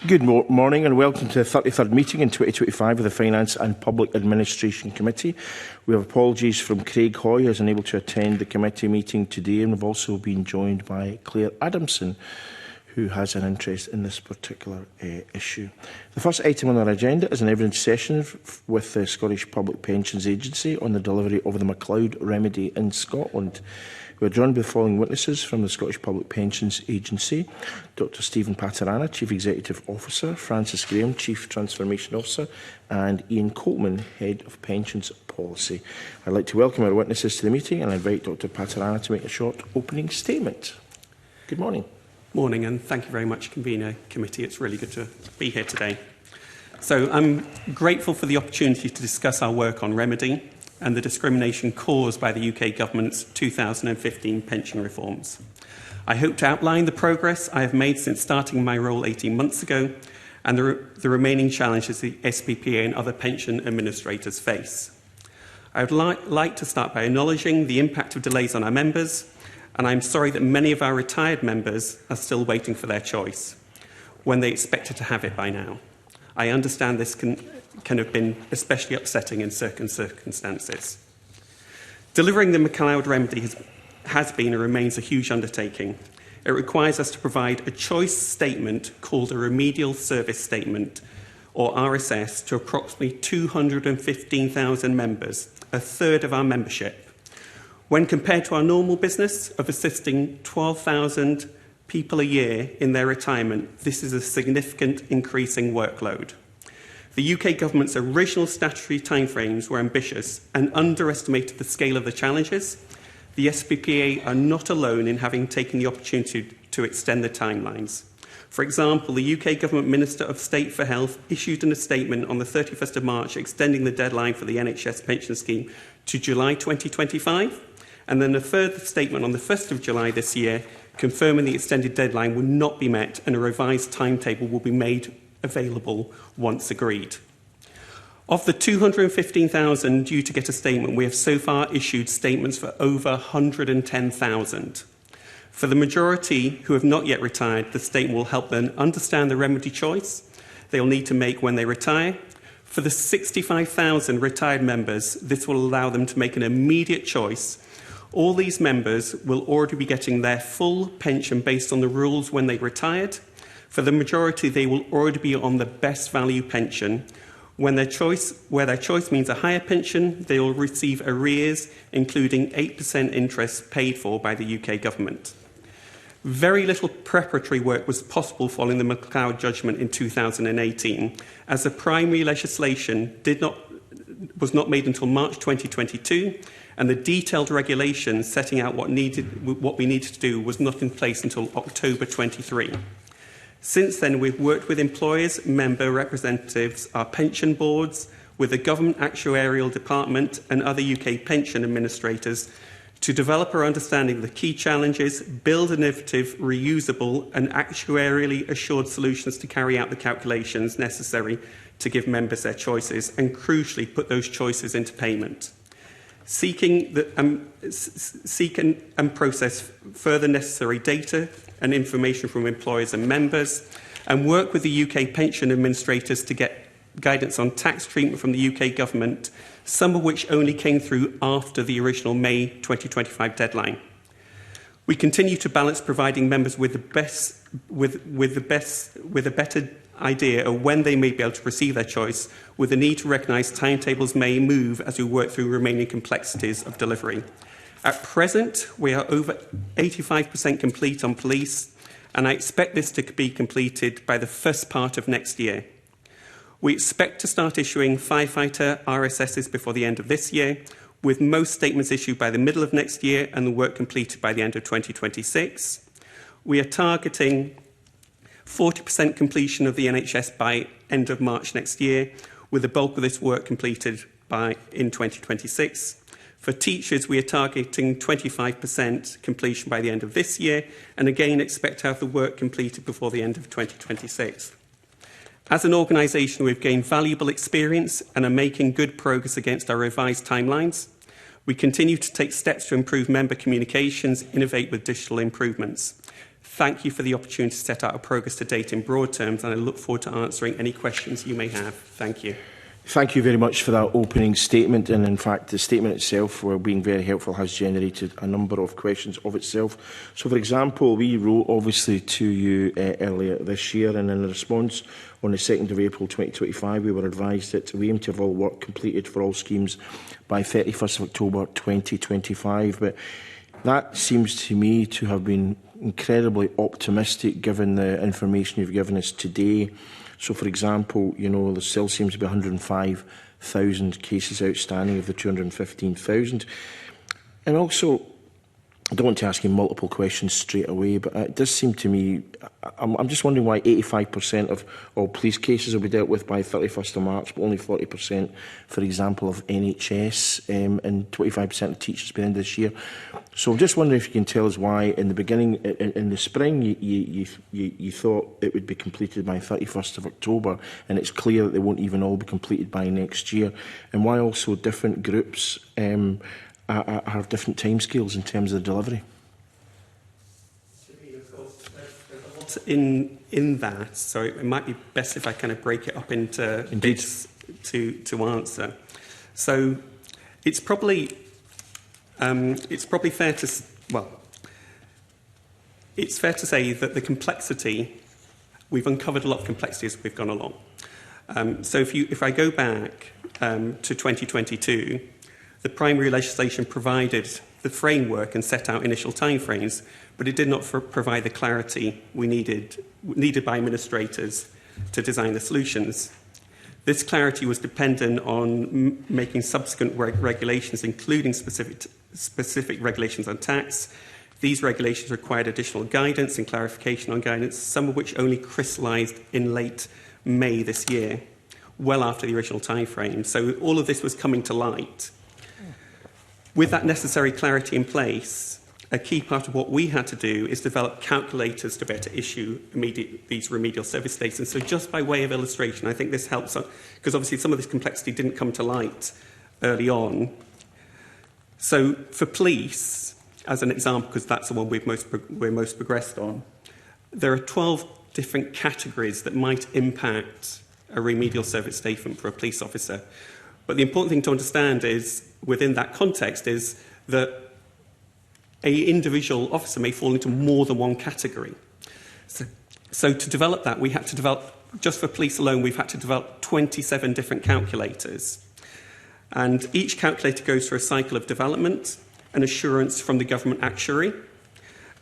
Good morning and welcome to the 33rd meeting in 2025 of the Finance and Public Administration Committee. We have apologies from Craig Hoy, who is unable to attend the committee meeting today, and we've also been joined by Claire Adamson, who has an interest in this particular issue. The first item on our agenda is an evidence session with the Scottish Public Pensions Agency on the delivery of the MacLeod remedy in Scotland. We are joined by the following witnesses from the Scottish Public Pensions Agency: Dr Stephen Paterana, Chief Executive Officer, Francis Graham, Chief Transformation Officer, and Ian Coleman, Head of Pensions Policy. I'd like to welcome our witnesses to the meeting and invite Dr Paterana to make a short opening statement. Good morning. Morning, and thank you very much, Convener Committee. It's really good to be here today. So I'm grateful for the opportunity to discuss our work on remedy and the discrimination caused by the UK Government's 2015 pension reforms. I hope to outline the progress I have made since starting my role 18 months ago and the remaining challenges the SPPA and other pension administrators face. I would like to start by acknowledging the impact of delays on our members, and I'm sorry that many of our retired members are still waiting for their choice when they expected to have it by now. I understand this can have been especially upsetting in certain circumstances. Delivering the MacLeod remedy has been and remains a huge undertaking. It requires us to provide a choice statement called a Remedial Service Statement, or RSS, to approximately 215,000 members, a third of our membership. When compared to our normal business of assisting 12,000 people a year in their retirement, this is a significant increasing workload. The UK Government's original statutory timeframes were ambitious and underestimated the scale of the challenges. The SPPA are not alone in having taken the opportunity to extend the timelines. For example, the UK Government Minister of State for Health issued a statement on the 31st of March extending the deadline for the NHS pension scheme to July 2025, and then a further statement on the 1st of July this year confirming the extended deadline will not be met and a revised timetable will be made available once agreed. Of the 215,000 due to get a statement, we have so far issued statements for over 110,000. For the majority who have not yet retired, the statement will help them understand the remedy choice they will need to make when they retire. For the 65,000 retired members, this will allow them to make an immediate choice. All these members will already be getting their full pension based on the rules when they retired. For the majority, they will already be on the best value pension. Where their choice means a higher pension, they will receive arrears, including 8% interest paid for by the UK Government. Very little preparatory work was possible following the MacLeod judgment in 2018, as the primary legislation was not made until March 2022, and the detailed regulation setting out what we needed to do was not in place until October 23. Since then, we've worked with employers, member representatives, our pension boards, with the Government Actuarial Department and other UK pension administrators to develop our understanding of the key challenges, build innovative, reusable and actuarially assured solutions to carry out the calculations necessary to give members their choices and, crucially, put those choices into payment. Seek and process further necessary data and information from employers and members, and work with the UK pension administrators to get guidance on tax treatment from the UK Government, some of which only came through after the original May 2025 deadline. We continue to balance providing members with a better idea of when they may be able to receive their choice, with the need to recognise timetables may move as we work through remaining complexities of delivery. At present, we are over 85% complete on police, and I expect this to be completed by the first part of next year. We expect to start issuing firefighter RSSs before the end of this year, with most statements issued by the middle of next year and the work completed by the end of 2026. We are targeting 40% completion of the NHS by end of March next year, with the bulk of this work completed in 2026. For teachers, we are targeting 25% completion by the end of this year, and again expect to have the work completed before the end of 2026. As an organisation, we've gained valuable experience and are making good progress against our revised timelines. We continue to take steps to improve member communications, innovate with digital improvements. Thank you for the opportunity to set out our progress to date in broad terms, and I look forward to answering any questions you may have. Thank you. Thank you very much for that opening statement. And in fact, the statement itself, while being very helpful, has generated a number of questions of itself. So, for example, we wrote obviously to you earlier this year, and in response on the 2nd of April 2025, we were advised that we aim to have all work completed for all schemes by 31st of October 2025. But that seems to me to have been incredibly optimistic given the information you've given us today. So, for example, you know, there still seems to be 105,000 cases outstanding of the 215,000. And also, I don't want to ask you multiple questions straight away, but it does seem to me, I'm just wondering why 85% of all police cases will be dealt with by 31st of March, but only 40%, for example, of NHS and 25% of teachers by the end of this year. So I'm just wondering if you can tell us why in the beginning, in the spring, you thought it would be completed by 31st of October, and it's clear that they won't even all be completed by next year, and why also different groups have different timescales in terms of the delivery. In that, so it might be best if I kind of break it up into bits to answer. So it's probably fair to it's fair to say that the complexity, we've uncovered a lot of complexity as we've gone along. So if I go back to 2022. The primary legislation provided the framework and set out initial timeframes, but it did not provide the clarity we needed by administrators to design the solutions. This clarity was dependent on making subsequent regulations, including specific regulations on tax. These regulations required additional guidance and clarification on guidance, some of which only crystallised in late May this year, well after the original timeframe. So all of this was coming to light. With that necessary clarity in place, a key part of what we had to do is develop calculators to be able to issue these remedial service states. And so just by way of illustration, I think this helps, because obviously some of this complexity didn't come to light early on. So for police, as an example, because that's the one we're most progressed on, there are 12 different categories that might impact a remedial service statement for a police officer. But the important thing to understand is, within that context, is that an individual officer may fall into more than one category. So to develop that, we had to develop, just for police alone, we've had to develop 27 different calculators. And each calculator goes through a cycle of development and assurance from the government actuary.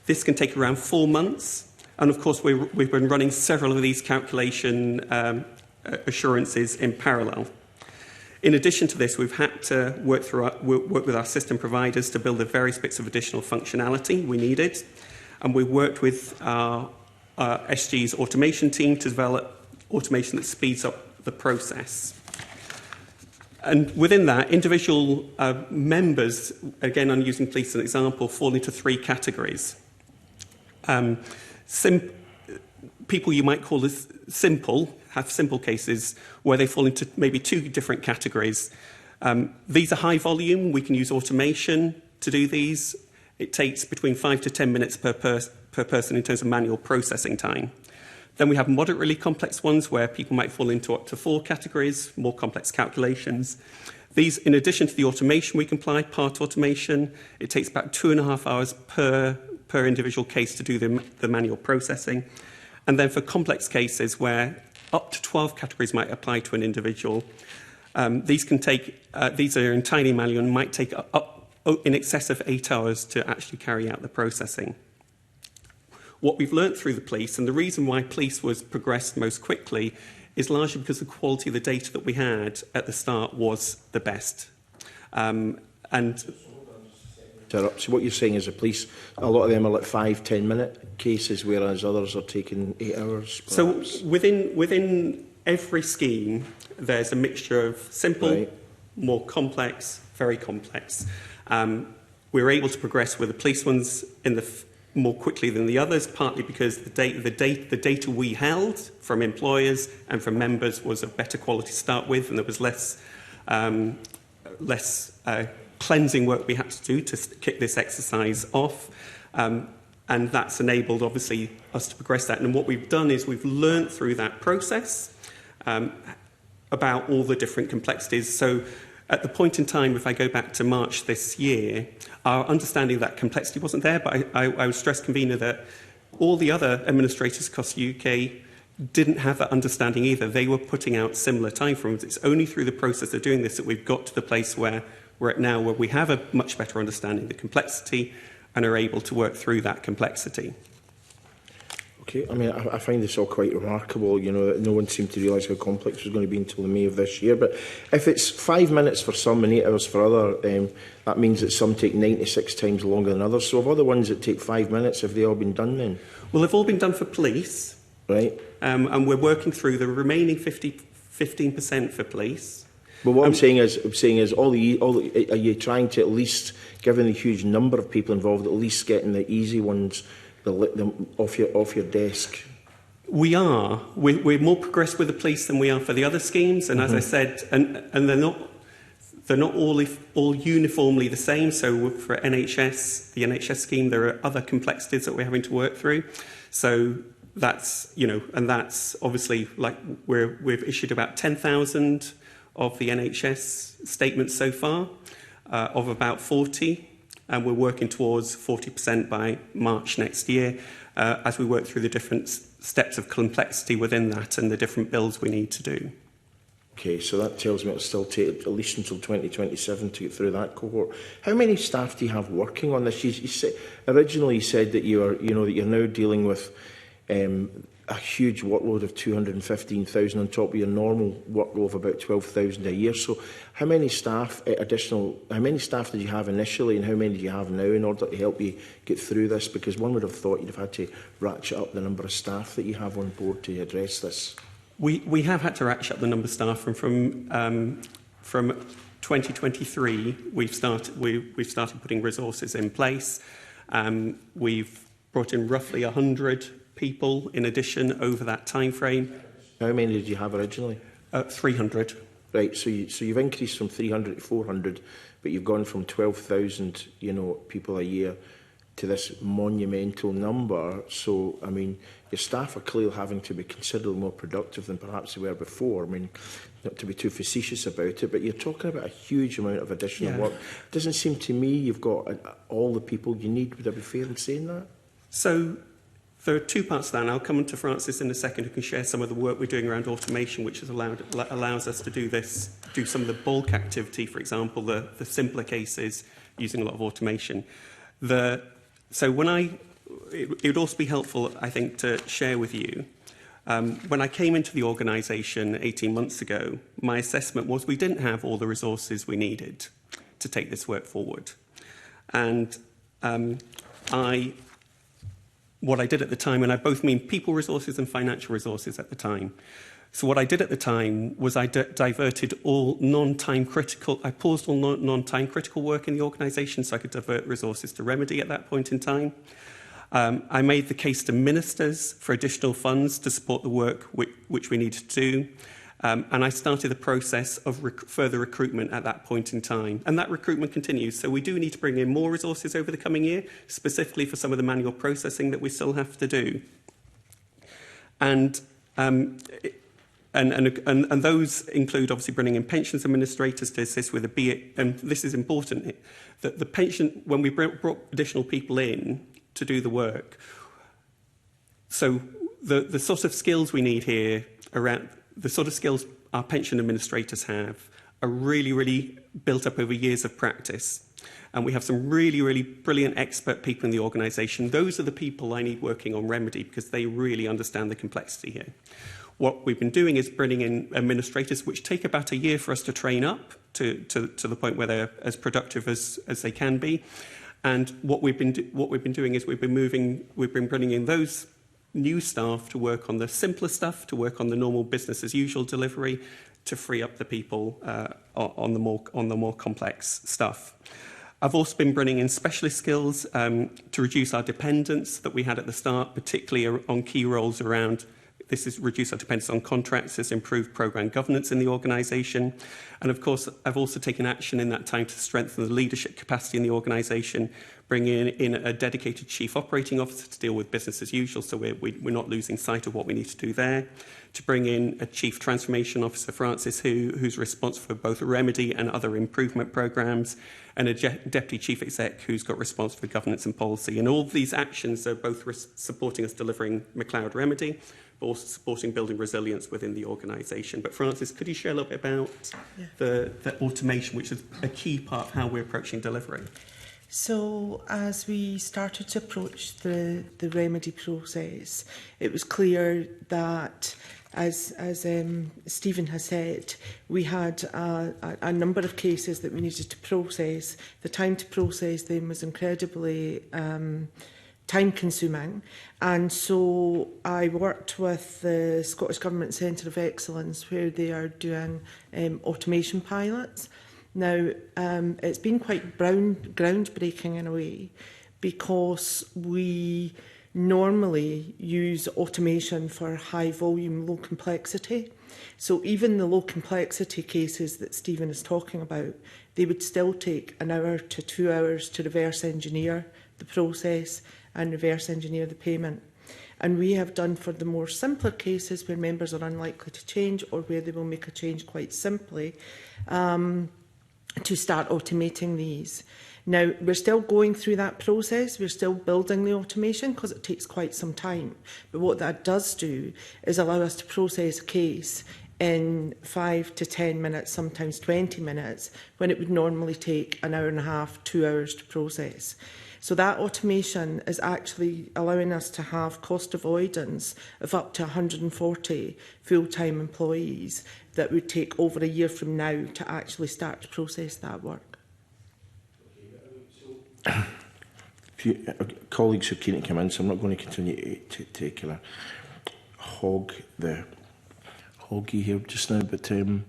This can take around 4 months. And of course, we've been running several of these calculation assurances in parallel. In addition to this, we've had to work with our system providers to build the various bits of additional functionality we needed. And we worked with our SG's automation team to develop automation that speeds up the process. And within that, individual members, again, I'm using police as an example, fall into 3 categories. People you might call as simple, have simple cases where they fall into maybe 2 different categories. These are high volume. We can use automation to do these. It takes between 5 to 10 minutes per person in terms of manual processing time. Then we have moderately complex ones where people might fall into up to 4 categories, more complex calculations. These, in addition to the automation we can apply, part automation, it takes about 2.5 hours per individual case to do the manual processing. And then for complex cases where up to 12 categories might apply to an individual, these are entirely manual and might take up in excess of 8 hours to actually carry out the processing. What we've learnt through the police, and the reason why police was progressed most quickly, is largely because the quality of the data that we had at the start was the best. So what you're saying is the police, a lot of them are like 5-10 minute cases, whereas others are taking 8 hours. Perhaps. So within every scheme, there's a mixture of simple, right, more complex, very complex. We were able to progress with the police ones more quickly than the others, partly because the data we held from employers and from members was of better quality to start with, and there was less cleansing work we had to do to kick this exercise off. And that's enabled, obviously, us to progress that. And what we've done is we've learned through that process about all the different complexities. So at the point in time, if I go back to March this year, our understanding of that complexity wasn't there, but I would stress, Convener, that all the other administrators across the UK didn't have that understanding either. They were putting out similar timeframes. It's only through the process of doing this that we've got to the place where we're at now, where we have a much better understanding of the complexity and are able to work through that complexity. Okay, I mean, I find this all quite remarkable. You know, no one seemed to realise how complex it was going to be until May of this year. But if it's 5 minutes for some and 8 hours for other, that means that some take 96 times longer than others. So of other ones that take 5 minutes, have they all been done then? Well, they've all been done for police. Right. And we're working through the remaining 15% for police. But what I'm saying is, are you trying to at least, given the huge number of people involved, at least getting the easy ones off your desk? We are. We're more progressed with the police than we are for the other schemes, and as I said, and they're not all uniformly the same. So for NHS, the NHS scheme, there are other complexities that we're having to work through. So that's, you know, and that's obviously, like, we've issued about 10,000 of the NHS statements so far, of about 40, and we're working towards 40% by March next year, as we work through the different steps of complexity within that and the different bills we need to do. Okay, so that tells me it'll still take at least until 2027 to get through that cohort. How many staff do you have working on this? Originally you said that you're now dealing with a huge workload of 215,000 on top of your normal workload of about 12,000 a year. So how many staff did you have initially, and how many do you have now in order to help you get through this? Because one would have thought you'd have had to ratchet up the number of staff that you have on board to address this. We have had to ratchet up the number of staff, and from 2023 we've started putting resources in place. We've brought in roughly 100 people in addition over that time frame. How many did you have originally? 300. Right, so you've increased from 300 to 400, but you've gone from 12,000, people a year to this monumental number. So, I mean, your staff are clearly having to be considerably more productive than perhaps they were before. I mean, not to be too facetious about it, but you're talking about a huge amount of additional work. It doesn't seem to me you've got all the people you need. Would I be fair in saying that? So there are two parts to that, and I'll come to Francis in a second, who can share some of the work we're doing around automation, which allows us to do some of the bulk activity, for example, the simpler cases using a lot of automation. So it would also be helpful, I think, to share with you, when I came into the organisation 18 months ago, my assessment was we didn't have all the resources we needed to take this work forward. And what I did at the time, and I both mean people resources and financial resources at the time. So what I did at the time was I diverted all non-time critical, I paused all non-time critical work in the organisation so I could divert resources to Remedy at that point in time. I made the case to ministers for additional funds to support the work which we needed to do. And I started the process of further recruitment at that point in time. And that recruitment continues. So we do need to bring in more resources over the coming year, specifically for some of the manual processing that we still have to do. And those include obviously bringing in pensions administrators to assist with and this is important, that the pension, when we brought additional people in to do the work, so the sort of skills we need here around the sort of skills our pension administrators have are really, really built up over years of practice. And we have some really, really brilliant expert people in the organisation. Those are the people I need working on Remedy because they really understand the complexity here. What we've been doing is bringing in administrators, which take about a year for us to train up to the point where they're as productive as they can be. And what we've been doing is we've been bringing in those new staff to work on the simpler stuff, to work on the normal business as usual delivery, to free up the people on the more complex stuff. I've also been bringing in specialist skills to reduce our dependence that we had at the start, particularly on key roles around. This is reduce our dependence on contractors, improve programme governance in the organisation. And of course, I've also taken action in that time to strengthen the leadership capacity in the organisation, bringing in a dedicated chief operating officer to deal with business as usual, so we're not losing sight of what we need to do there, to bring in a chief transformation officer, Francis, who's responsible for both Remedy and other improvement programs, and a deputy chief exec who's got response for governance and policy. And all of these actions are both supporting us delivering McLeod Remedy, but also supporting building resilience within the organisation. But Francis, could you share a little bit about the automation, which is a key part of how we're approaching delivery? So as we started to approach the remedy process, it was clear that, as Stephen has said, we had a number of cases that we needed to process. The time to process them was incredibly time-consuming, and so I worked with the Scottish Government Centre of Excellence, where they are doing automation pilots. Now, it's been quite groundbreaking in a way, because we normally use automation for high volume, low complexity. So even the low complexity cases that Stephen is talking about, they would still take 1 hour to 2 hours to reverse engineer the process and reverse engineer the payment. And we have done for the more simpler cases where members are unlikely to change, or where they will make a change quite simply, to start automating these. Now, we're still going through that process. We're still building the automation because it takes quite some time. But what that does do is allow us to process a case in 5 to 10 minutes, sometimes 20 minutes, when it would normally take 1 hour and a half, 2 hours to process. So that automation is actually allowing us to have cost avoidance of up to 140 full-time employees that would take over a year from now to actually start to process that work. Colleagues are keen to come in, so I'm not going to continue to kind of hog the hoggy here just now. But I'm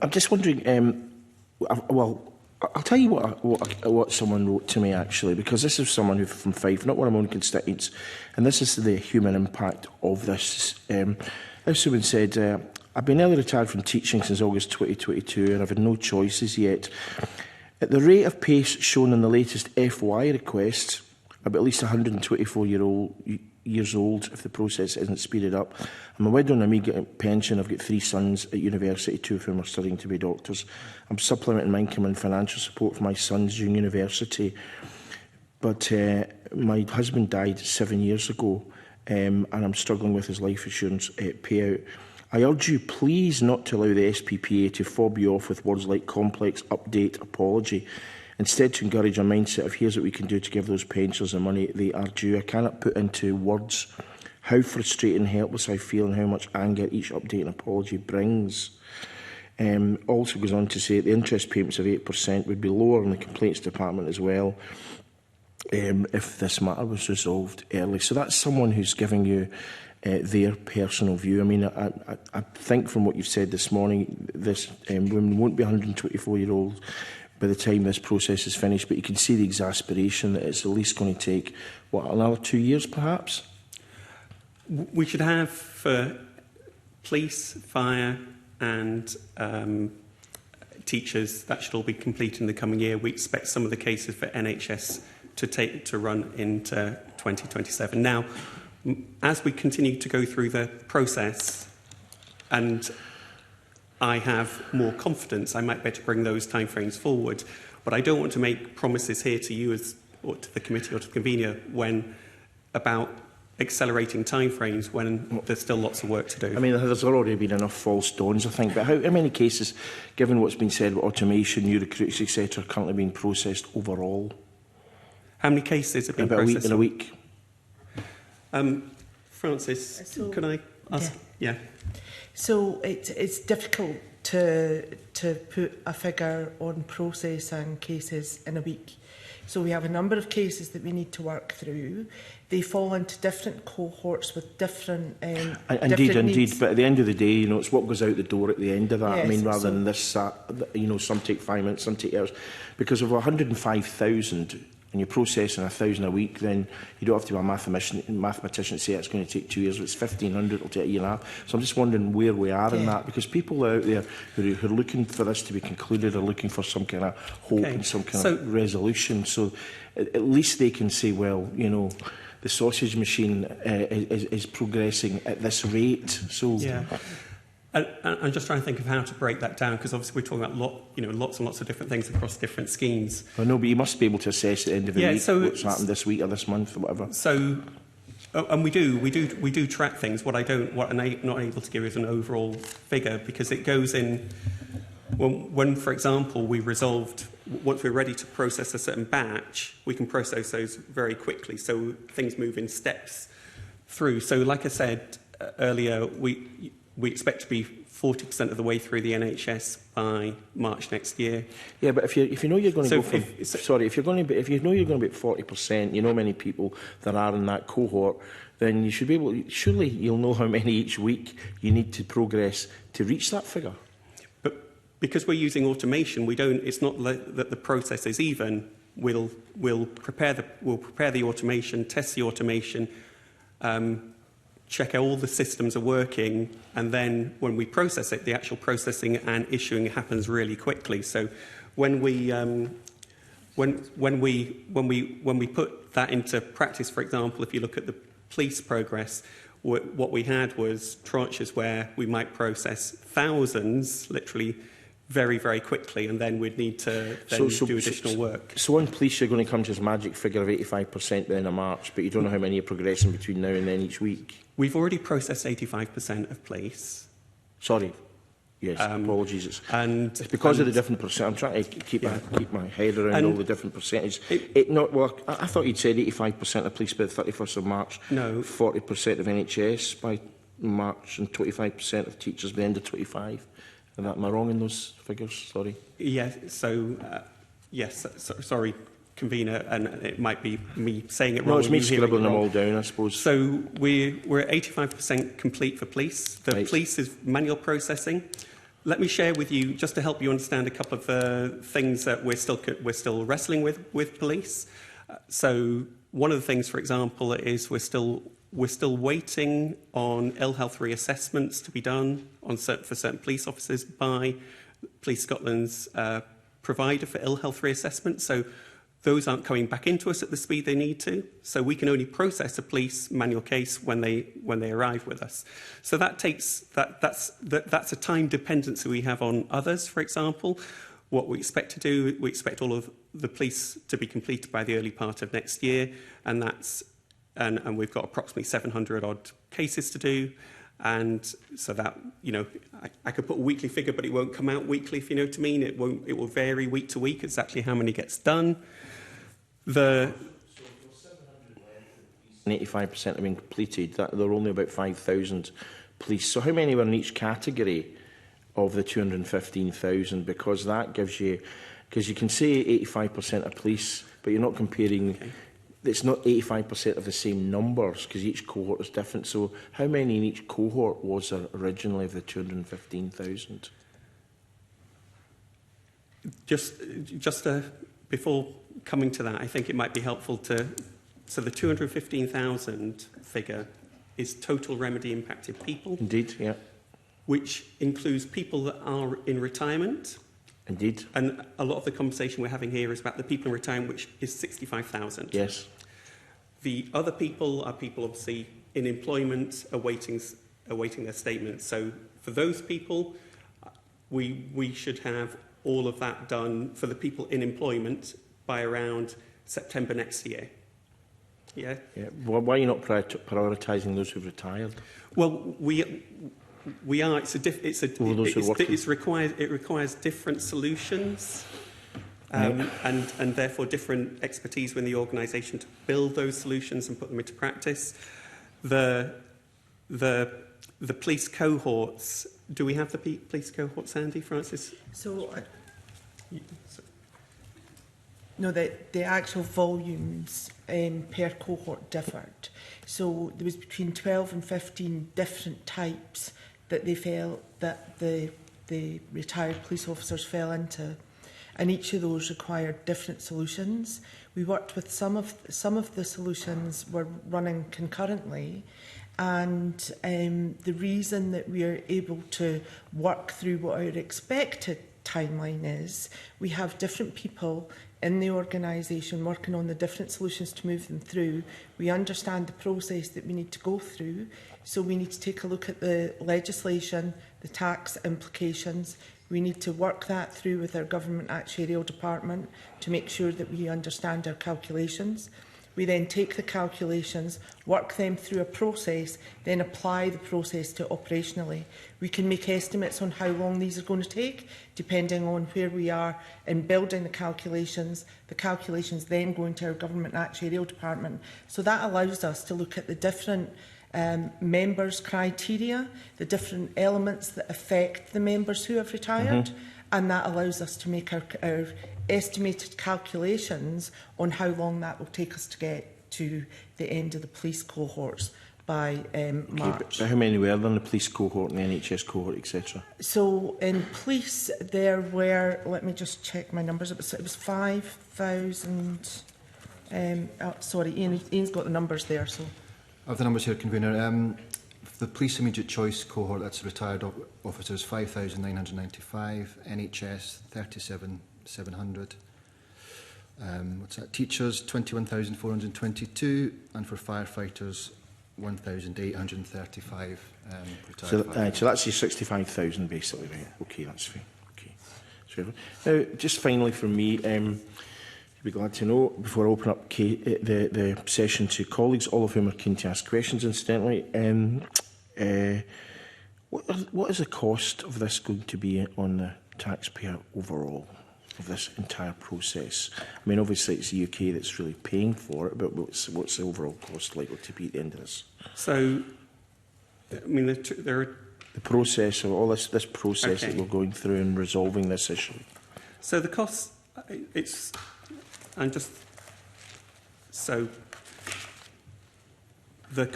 just wondering. Well, I'll tell you what someone wrote to me, actually, because this is someone who's from Fife, not one of my own constituents, and this is the human impact of this. This woman said, I've been early retired from teaching since August 2022, and I've had no choices yet. At the rate of pace shown in the latest FY request, I'll be at least 124 years old if the process isn't speeded up. I'm a widow and I'm getting a pension. I've got 3 sons at university, 2 of whom are studying to be doctors. I'm supplementing my income and financial support for my sons during university. But my husband died 7 years ago, and I'm struggling with his life insurance payout. I urge you, please, not to allow the SPPA to fob you off with words like complex, update, apology. Instead, to encourage a mindset of here's what we can do to give those pensioners the money they are due. I cannot put into words how frustrated and helpless I feel and how much anger each update and apology brings. Also goes on to say the interest payments of 8% would be lower in the complaints department as well if this matter was resolved early. So that's someone who's giving you their personal view. I mean, I think from what you've said this morning, this woman won't be 124-year-old by the time this process is finished, but you can see the exasperation that it's at least going to take, what, another 2 years perhaps? We should have for police, fire and teachers, that should all be complete in the coming year. We expect some of the cases for NHS to run into 2027. Now, as we continue to go through the process and I have more confidence, I might be able to bring those timeframes forward. But I don't want to make promises here to you or to the committee or to the convener about accelerating timeframes when there's still lots of work to do. I mean, there's already been enough false dawns, I think. But how many cases, given what's been said about automation, new recruits, etc., are currently being processed overall? How many cases have been processed? About in a week. Francis, can I ask? Yeah. So it's difficult to put a figure on processing cases in a week. So we have a number of cases that we need to work through. They fall into different cohorts with different Indeed. But at the end of the day, you know, it's what goes out the door at the end of that. Yes, I mean, rather than this, you know, some take 5 minutes, some take hours. Because of 105,000 and you're processing 1,000 a week, then you don't have to be a mathematician to say it's going to take 2 years. If it's 1,500, it'll take a year and a half. So I'm just wondering where we are in that, because people out there who are looking for this to be concluded are looking for some kind of hope and some kind of resolution. So at least they can say, well, you know, the sausage machine is progressing at this rate. So yeah. I'm just trying to think of how to break that down, because obviously we're talking about lots and lots of different things across different schemes. I know, but you must be able to assess at the end of the week what's happened this week or this month or whatever. So, and we do track things. What I'm not able to give is an overall figure, because it goes in when, for example, once we're ready to process a certain batch, we can process those very quickly. So things move in steps through. So, like I said earlier, we expect to be 40% of the way through the NHS by March next year. Yeah, but if you know you're going to if you know you're going to be at 40%, you know many people that are in that cohort, then you should be able. Surely you'll know how many each week you need to progress to reach that figure. But because we're using automation, we don't. It's not that the process is even. We'll prepare the automation, test the automation. Check all the systems are working, and then when we process it, the actual processing and issuing happens really quickly. So when we put that into practice, for example, if you look at the police progress, what we had was tranches where we might process thousands, literally very, very quickly, and then we'd need to do additional work. So on police, you're going to come to this magic figure of 85% by the end of March, but you don't know how many are progressing between now and then each week? We've already processed 85% of police. Sorry. Yes, apologies. It's because of the different percent. I'm trying to keep my head around all the different percentages. I thought you'd said 85% of police by the 31st of March. No. 40% of NHS by March and 25% of teachers by the end of 25. Am I wrong in those figures? Sorry. Yeah, so, yes, sorry, convener, and it might be me saying it wrong. No, it's me scribbling them all down, I suppose. So we're at 85% complete for police. The police is manual processing. Let me share with you, just to help you understand a couple of the things that we're still wrestling with police. So one of the things, for example, is we're still waiting on ill health reassessments to be done for certain police officers by Police Scotland's provider for ill health reassessment. So those aren't coming back into us at the speed they need to. So we can only process a police manual case when they arrive with us. So that's a time dependency we have on others. For example, what we expect to do, we expect all of the police to be completed by the early part of next year, and we've got approximately 700 odd cases to do. And so that, I could put a weekly figure, but it won't come out weekly, if you know what I mean. It will vary week to week exactly how many gets done. And 85% have been completed. There are only about 5,000 police. So how many were in each category of the 215,000? Because that gives you, because you can say 85% of police, but you're not comparing. Okay. It's not 85% of the same numbers, because each cohort is different. So how many in each cohort was there originally of the 215,000? Before coming to that, I think it might be helpful so the 215,000 figure is total remedy impacted people. Indeed, yeah. Which includes people that are in retirement. Indeed. And a lot of the conversation we're having here is about the people in retirement, which is 65,000. Yes. The other people are people obviously in employment awaiting their statements. So for those people, we should have all of that done for the people in employment by around September next year. Yeah. Yeah. Well, why are you not prioritising those who've retired? Well, we are. It requires different solutions. And therefore different expertise within the organisation to build those solutions and put them into practice. The police cohorts. Do we have the police cohorts, Andy, Francis? No, the actual volumes per cohort differed. So there was between 12 and 15 different types that they felt that the retired police officers fell into. and each of those required different solutions. We worked with some of the solutions were running concurrently, and the reason that we are able to work through what our expected timeline is, we have different people in the organisation working on the different solutions to move them through. We understand the process that we need to go through, so we need to take a look at the legislation, the tax implications. We need to work that through with our government actuarial department to make sure that we understand our calculations. We then take the calculations, work them through a process, then apply the process to operationally. We can make estimates on how long these are going to take, depending on where we are in building the calculations. The calculations then go into our government actuarial department. So that allows us to look at the different members' criteria, the different elements that affect the members who have retired, and that allows us to make our estimated calculations on how long that will take us to get to the end of the police cohorts by March. But how many were there in the police cohort and the NHS cohort, etc.? So in police there were, let me just check my numbers, it was 5,000, sorry, Ian's got the numbers there. So I have the numbers here, Convener. The police immediate choice cohort, that's retired officers, 5,995, NHS 37,700. What's that? Teachers 21,422, and for firefighters 1,835 retired. So that's your 65,000 basically, right? Okay, that's fine. Okay. So, now, just finally from me, you'd be glad to know, before I open up the session to colleagues, all of whom are keen to ask questions, incidentally, what is the cost of this going to be on the taxpayer overall, of this entire process? I mean, obviously it's the UK that's really paying for it, but what's the overall cost likely to be at the end of this? So, I mean, there are... The process of all this process Okay. that we're going through in resolving this issue. So the cost, it's... And just... So... The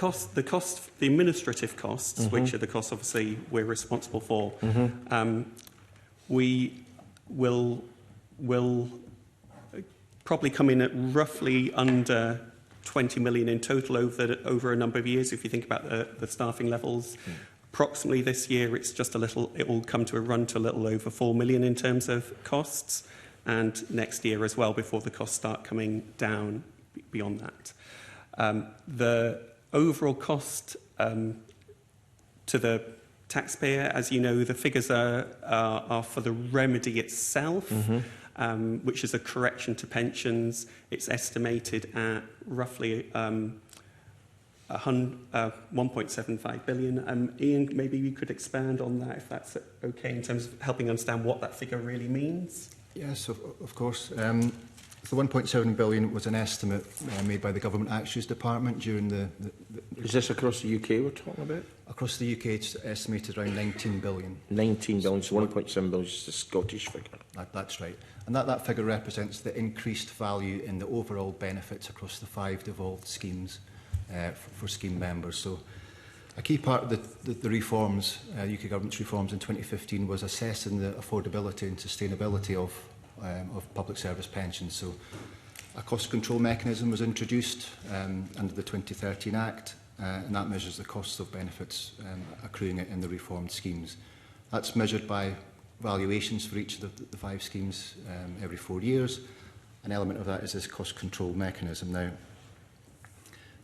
administrative costs, which are the costs obviously we're responsible for, we will probably come in at roughly under 20 million in total over a number of years. If you think about the staffing levels, approximately this year it's just a little. It will come to a run to a little over 4 million in terms of costs, and next year as well before the costs start coming down beyond that. The overall cost to the taxpayer, as you know, the figures are for the remedy itself, which is a correction to pensions. It's estimated at roughly 1.75 billion. Ian, maybe you could expand on that, if that's okay, in terms of helping understand what that figure really means. Yes, of course. The 1.7 billion was an estimate made by the Government Actuaries Department during the... Is this across the UK we're talking about? Across the UK, it's estimated around 19 billion. 19 billion, so 1.7 billion is the Scottish figure. That's right. And that figure represents the increased value in the overall benefits across the 5 devolved schemes for scheme members. So a key part of the reforms, UK Government's reforms in 2015, was assessing the affordability and sustainability of public service pensions. So a cost control mechanism was introduced under the 2013 Act, and that measures the costs of benefits accruing in the reformed schemes. That's measured by valuations for each of the 5 schemes every 4 years. An element of that is this cost control mechanism. Now,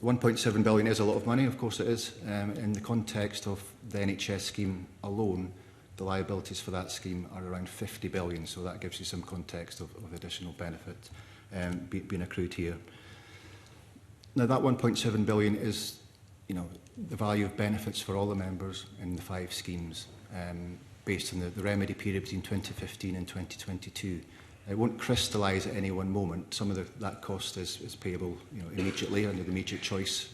1.7 billion is a lot of money, of course it is. In the context of the NHS scheme alone, the liabilities for that scheme are around 50 billion, so that gives you some context of additional benefit being accrued here. Now, that 1.7 billion is, the value of benefits for all the members in the 5 schemes, based on the remedy period between 2015 and 2022. It won't crystallise at any one moment. Some of that cost is payable, immediately under the immediate choice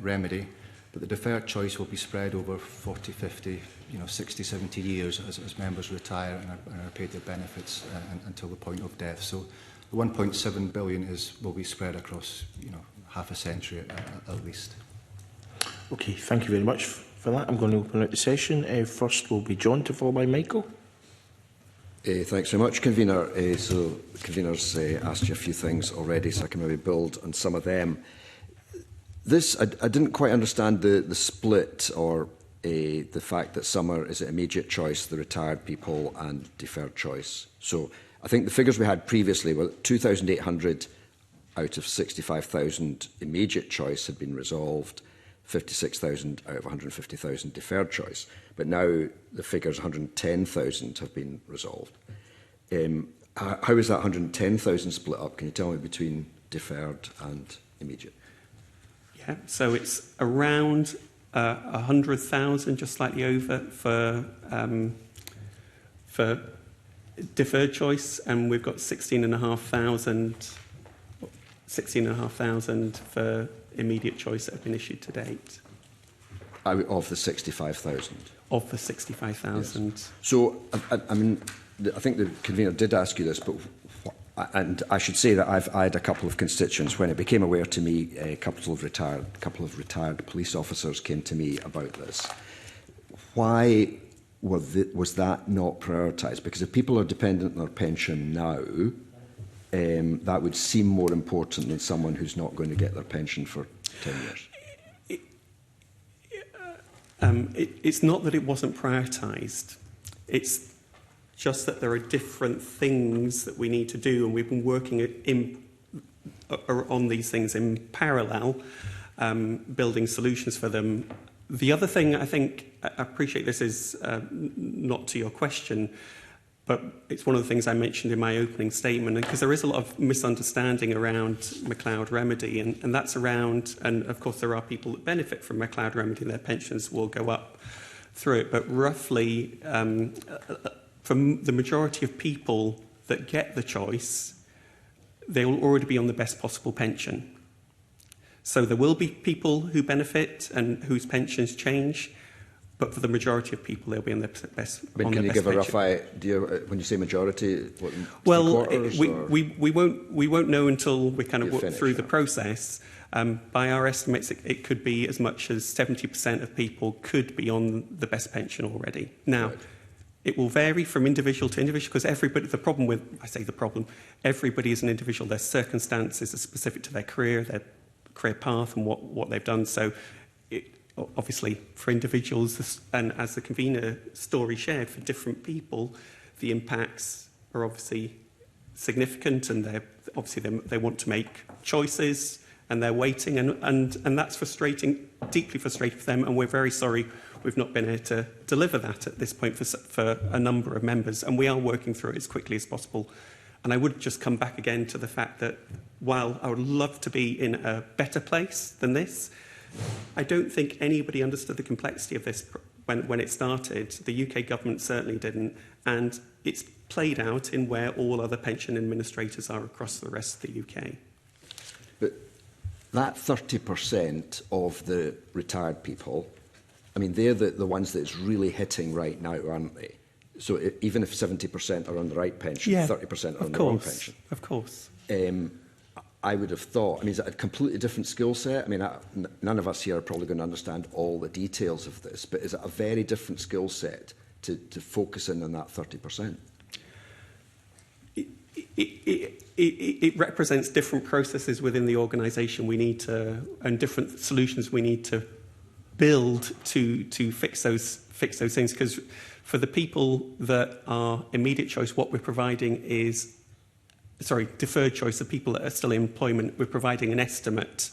remedy. But the deferred choice will be spread over 40, 50, 60, 70 years as members retire and are paid their benefits until the point of death. So the 1.7 billion will be spread across, half a century at least. Okay, thank you very much for that. I'm going to open out the session. First will be John, to follow by Michael. Thanks very much, Convener. So the Convener's asked you a few things already, so I can maybe build on some of them. This, I didn't quite understand the split or the fact that some are, is it immediate choice, the retired people, and deferred choice. So I think the figures we had previously were 2,800 out of 65,000 immediate choice had been resolved, 56,000 out of 150,000 deferred choice. But now the figures 110,000 have been resolved. How is that 110,000 split up? Can you tell me between deferred and immediate? Yeah, so it's around 100,000, just slightly over for deferred choice, and we've got 16,500 for immediate choice that have been issued to date. Out of the 65,000? Of the 65,000. Yes. So, I mean, I think the Convener did ask you this, but and I should say that I had a couple of constituents when it became aware to me. A couple of retired police officers came to me about this. Why was that not prioritised? Because if people are dependent on their pension now, that would seem more important than someone who's not going to get their pension for 10 years. It's not that it wasn't prioritised. It's just that there are different things that we need to do, and we've been working on these things in parallel, building solutions for them. The other thing, I think, I appreciate this is not to your question, but it's one of the things I mentioned in my opening statement, because there is a lot of misunderstanding around McLeod Remedy, and that's around, and of course there are people that benefit from McLeod Remedy, and their pensions will go up through it, but roughly, from the majority of people that get the choice, they will already be on the best possible pension. So there will be people who benefit and whose pensions change, but for the majority of people, they'll be on their best. Can you give a rough idea when you say majority? What, well, we won't know until we kind of work through the process. By our estimates, it could be as much as 70% of people could be on the best pension already. Now, right. It will vary from individual to individual, because everybody, everybody is an individual. Their circumstances are specific to their career path and what they've done. So obviously for individuals, and as the Convener story shared, for different people, the impacts are obviously significant, and they want to make choices, and they're waiting, and that's frustrating, deeply frustrating for them, and we're very sorry we've not been able to deliver that at this point for a number of members, and we are working through it as quickly as possible. And I would just come back again to the fact that while I would love to be in a better place than this, I don't think anybody understood the complexity of this when it started. The UK government certainly didn't, and it's played out in where all other pension administrators are across the rest of the UK. But that 30% of the retired people, I mean, they're the ones that it's really hitting right now, aren't they? So even if 70% are on the right pension, 30% are on the wrong pension. Of course. I would have thought, I mean, is it a completely different skill set? I mean, none of us here are probably going to understand all the details of this, but is it a very different skill set to focus in on that 30%? It represents different processes within the organisation we need to, and different solutions we need to build to fix those things. Because for the people that are immediate choice, what we're providing is, deferred choice, the people that are still in employment, we're providing an estimate.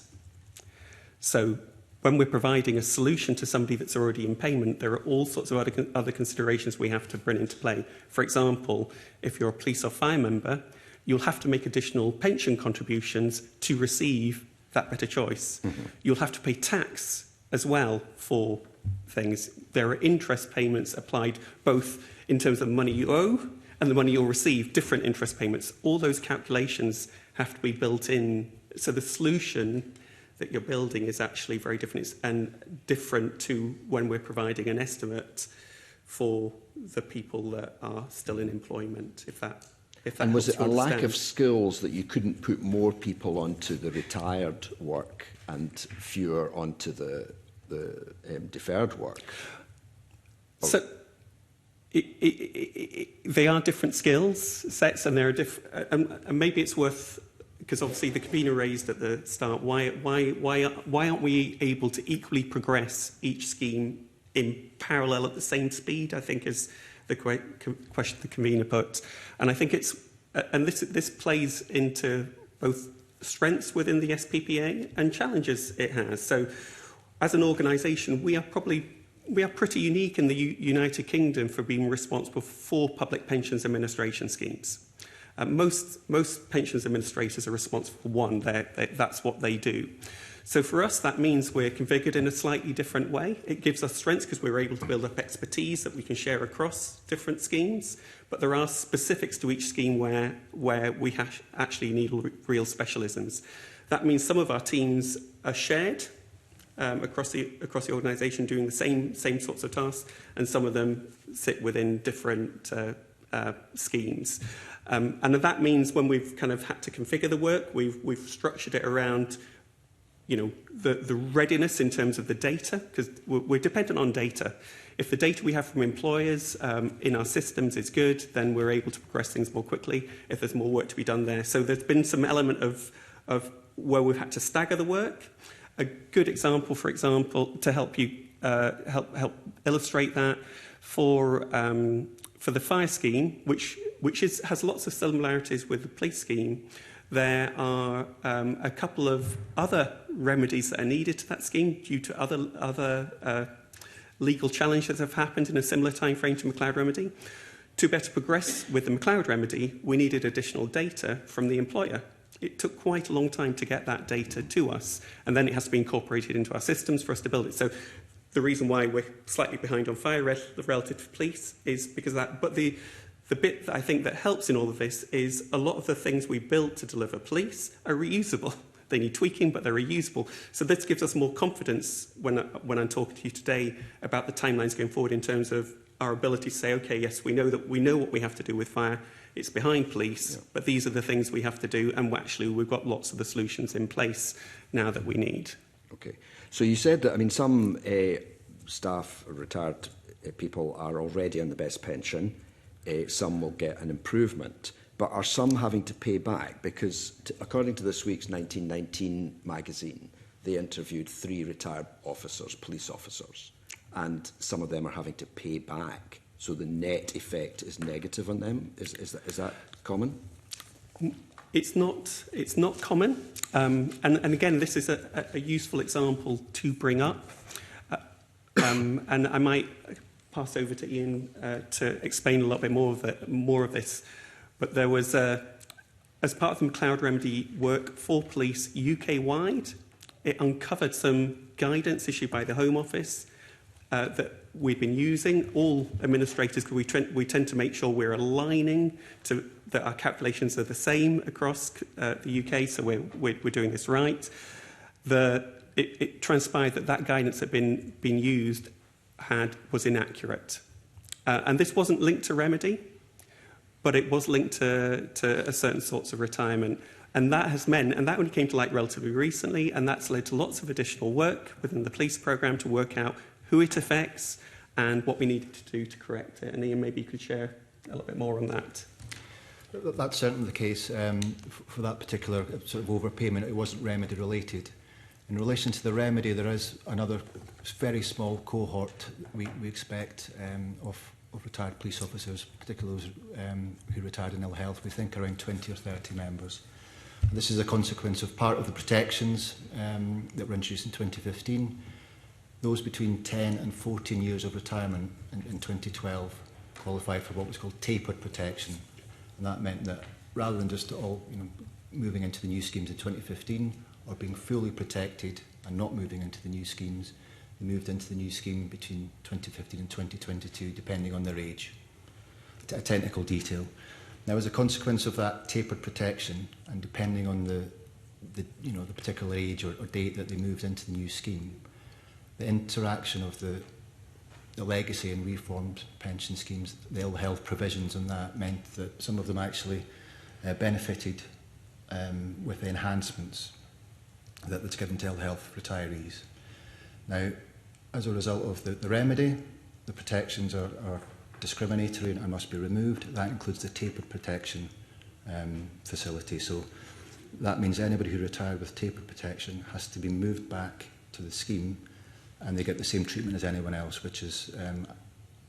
So when we're providing a solution to somebody that's already in payment, there are all sorts of other considerations we have to bring into play. For example, if you're a police or fire member, you'll have to make additional pension contributions to receive that better choice. Mm-hmm. You'll have to pay tax as well for things. There are interest payments applied both in terms of money you owe and the money you'll receive, different interest payments. All those calculations have to be built in. So the solution that you're building is actually very different and different to when we're providing an estimate for the people that are still in employment, if that and was it a lack of skills that you couldn't put more people onto the retired work and fewer onto the deferred work? So they are different skills sets, and there are and maybe it's worth, because obviously the convener raised at the start, why aren't we able to equally progress each scheme in parallel at the same speed, I think is the question the convener put. And I think it's, and this plays into both strengths within the SPPA and challenges it has. So as an organisation, we are pretty unique in the United Kingdom for being responsible for public pensions administration schemes. Most pensions administrators are responsible for one. That's what they do. So for us, that means we're configured in a slightly different way. It gives us strengths because we're able to build up expertise that we can share across different schemes. But there are specifics to each scheme where we actually need real specialisms. That means some of our teams are shared across the organisation doing the same sorts of tasks, and some of them sit within different schemes. And that means when we've kind of had to configure the work, we've structured it around, you know, the readiness in terms of the data, because we're dependent on data. If the data we have from employers in our systems is good, then we're able to progress things more quickly if there's more work to be done there. So there's been some element of where we've had to stagger the work. A good example, for example, to help you help illustrate that, for the fire scheme, which has lots of similarities with the police scheme, there are a couple of other remedies that are needed to that scheme due to other legal challenges that have happened in a similar time frame to McLeod Remedy. To better progress with the McLeod Remedy, we needed additional data from the employer. It took quite a long time to get that data to us, and then it has to be incorporated into our systems for us to build it. So the reason why we're slightly behind on fire relative to police is because of that. But the bit that I think that helps in all of this is a lot of the things we build to deliver police are reusable. They need tweaking, but they're reusable. So this gives us more confidence when I'm talking to you today about the timelines going forward in terms of our ability to say, okay, yes, we know what we have to do with fire. It's behind police, but these are the things we have to do, and actually we've got lots of the solutions in place now that we need. Okay. So you said that, I mean, some staff, retired people, are already on the best pension. Some will get an improvement. But are some having to pay back? Because according to this week's 1919 magazine, they interviewed 3 retired officers, police officers, and some of them are having to pay back. So the net effect is negative on them. Is that common? It's not common. And again, this is a useful example to bring up. And I might pass over to Ian to explain a little bit more of this. But there was, as part of the McLeod Remedy work for police UK-wide, it uncovered some guidance issued by the Home Office that we've been using. All administrators, because we tend to make sure we're aligning to that our calculations are the same across the UK, so we're doing this right. It transpired that guidance that had been used was inaccurate. And this wasn't linked to remedy, but it was linked to a certain sorts of retirement. And that has meant, and that only came to light relatively recently, and that's led to lots of additional work within the police programme to work out who it affects and what we needed to do to correct it. And Ian, maybe you could share a little bit more on that. That's certainly the case. For that particular sort of overpayment, it wasn't remedy related. In relation to the remedy, there is another very small cohort we expect of retired police officers, particularly those who retired in ill health. We think around 20 or 30 members. And this is a consequence of part of the protections that were introduced in 2015. Those between 10 and 14 years of retirement in 2012 qualified for what was called tapered protection. And that meant that rather than just all moving into the new schemes in 2015 or being fully protected and not moving into the new schemes, they moved into the new scheme between 2015 and 2022, depending on their age. A technical detail. Now, as a consequence of that tapered protection, and depending on the particular age or date that they moved into the new scheme, the interaction of the legacy and reformed pension schemes, the ill health provisions on that meant that some of them actually benefited with the enhancements that was given to ill health retirees. Now, as a result of the remedy, the protections are discriminatory and must be removed. That includes the tapered protection facility. So that means anybody who retired with tapered protection has to be moved back to the scheme, and they get the same treatment as anyone else, which is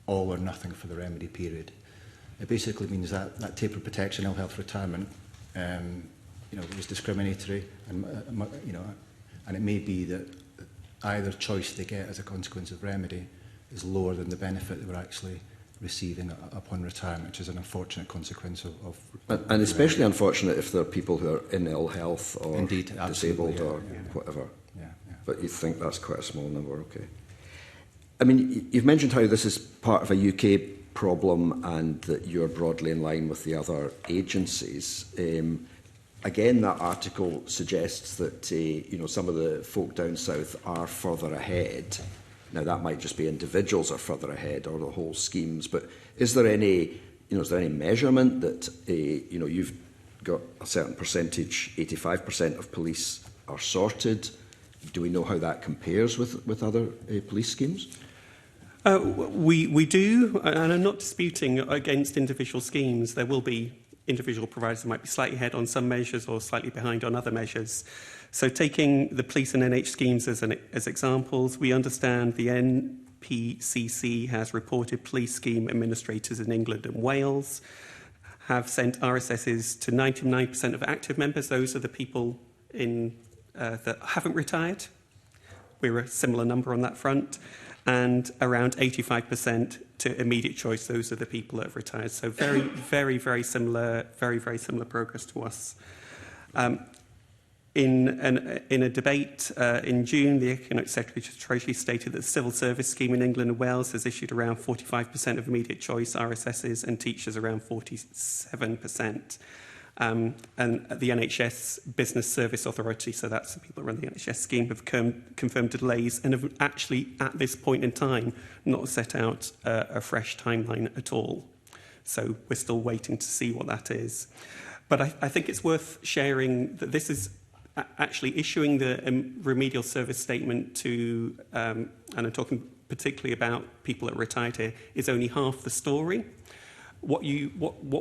all or nothing for the remedy period. It basically means that that tapered protection, ill health retirement, was discriminatory, and and it may be that either choice they get as a consequence of remedy is lower than the benefit they were actually receiving upon retirement, which is an unfortunate consequence of and especially unfortunate if there are people who are in ill health or Indeed, disabled or yeah. whatever. Yeah. But you think that's quite a small number, okay. I mean, you've mentioned how this is part of a UK problem and that you're broadly in line with the other agencies. Again, that article suggests that some of the folk down south are further ahead. Now, that might just be individuals are further ahead or the whole schemes, but is there any measurement that you've got a certain percentage, 85% of police are sorted? Do we know how that compares with other police schemes? We do, and I'm not disputing against individual schemes. There will be individual providers that might be slightly ahead on some measures or slightly behind on other measures. So taking the police and NH schemes as examples, we understand the NPCC has reported police scheme administrators in England and Wales have sent RSSs to 99% of active members. Those are the people that haven't retired. We're a similar number on that front. And around 85% to immediate choice. Those are the people that have retired. So very, very, very similar progress to us. In a debate in June, the Economic Secretary to Treasury stated that the civil service scheme in England and Wales has issued around 45% of immediate choice RSSs and teachers around 47%. And the NHS Business Service Authority, so that's the people that run the NHS scheme, have confirmed delays and have actually, at this point in time, not set out a fresh timeline at all. So we're still waiting to see what that is. But I think it's worth sharing that this is actually issuing the remedial service statement to, and I'm talking particularly about people that are retired here, is only half the story. What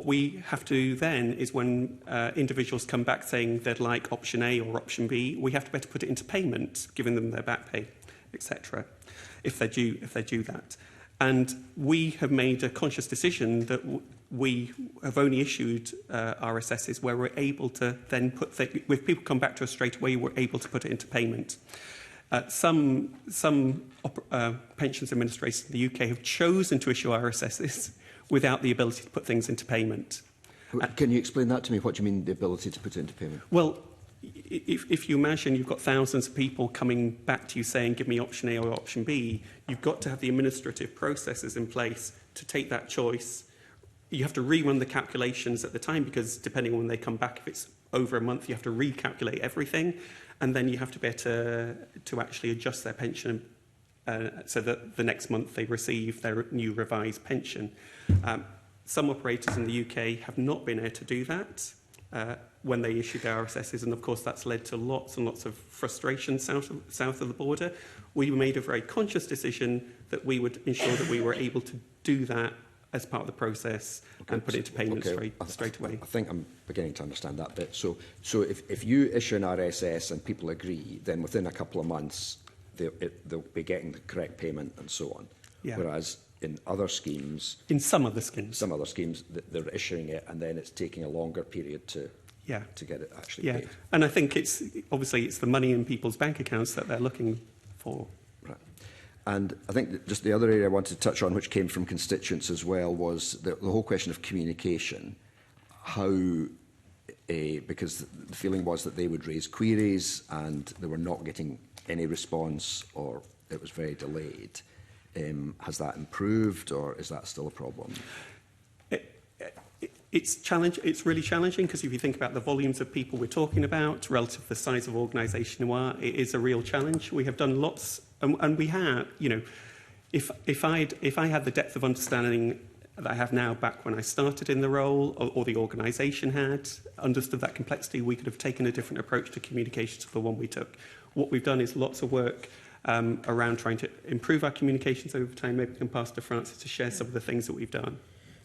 we have to do then is when individuals come back saying they'd like option A or option B, we have to better put it into payment, giving them their back pay, etc., if they're due that. And we have made a conscious decision that we have only issued RSSs where we're able to then if people come back to us straight away, we're able to put it into payment. Some pensions administrators in the UK have chosen to issue RSSs without the ability to put things into payment. Can you explain that to me? What do you mean, the ability to put it into payment? Well, if you imagine you've got thousands of people coming back to you saying, give me option A or option B, you've got to have the administrative processes in place to take that choice. You have to rerun the calculations at the time because depending on when they come back, if it's over a month, you have to recalculate everything. And then you have to be able to actually adjust their pension so that the next month they receive their new revised pension. Some operators in the UK have not been able to do that when they issue their RSSs, and of course that's led to lots and lots of frustration south of the border. We made a very conscious decision that we would ensure that we were able to do that as part of the process and put it into payment straight away. I think I'm beginning to understand that bit. So if you issue an RSS and people agree, then within a couple of months they'll be getting the correct payment and so on. Yeah. Whereas in other schemes... In some other schemes. Some other schemes, they're issuing it and then it's taking a longer period to get it actually paid. And I think it's the money in people's bank accounts that they're looking for. Right. And I think that just the other area I wanted to touch on, which came from constituents as well, was the whole question of communication. Because the feeling was that they would raise queries and they were not getting any response or it was very delayed. Has that improved or is that still a problem? It's really challenging because if you think about the volumes of people we're talking about relative to the size of organisation we are, it is a real challenge. We have done lots, and we have, if I had the depth of understanding that I have now back when I started in the role, or the organisation had understood that complexity, we could have taken a different approach to communication to the one we took. What we've done is lots of work around trying to improve our communications over time. Maybe we can pass to Francis to share some of the things that we've done.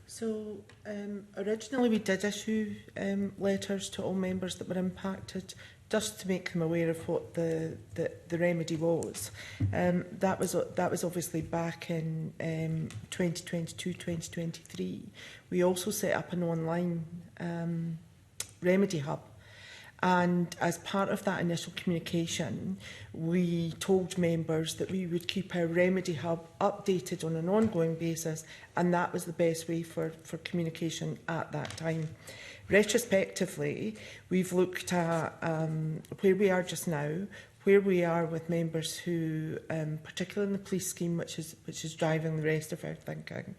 So originally we did issue letters to all members that were impacted, just to make them aware of what the remedy was. That was obviously back in 2022-2023. We also set up an online remedy hub. And as part of that initial communication, we told members that we would keep our remedy hub updated on an ongoing basis, and that was the best way for communication at that time. Retrospectively, we've looked at where we are just now, where we are with members who, particularly in the police scheme, which is driving the rest of our thinking,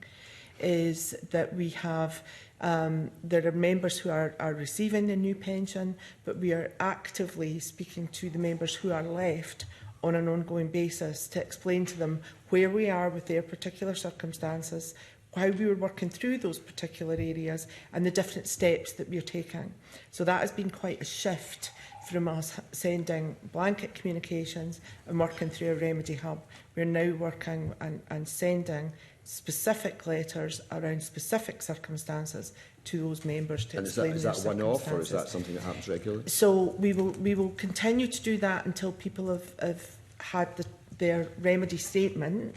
is that we have there are members who are receiving a new pension, but we are actively speaking to the members who are left on an ongoing basis to explain to them where we are with their particular circumstances, how we were working through those particular areas and the different steps that we are taking. So that has been quite a shift from us sending blanket communications and working through a remedy hub. We're now working and sending specific letters around specific circumstances to those members to explain is their that one-off, or is circumstances. that something that happens regularly? So we will continue to do that until people have had their remedy statement,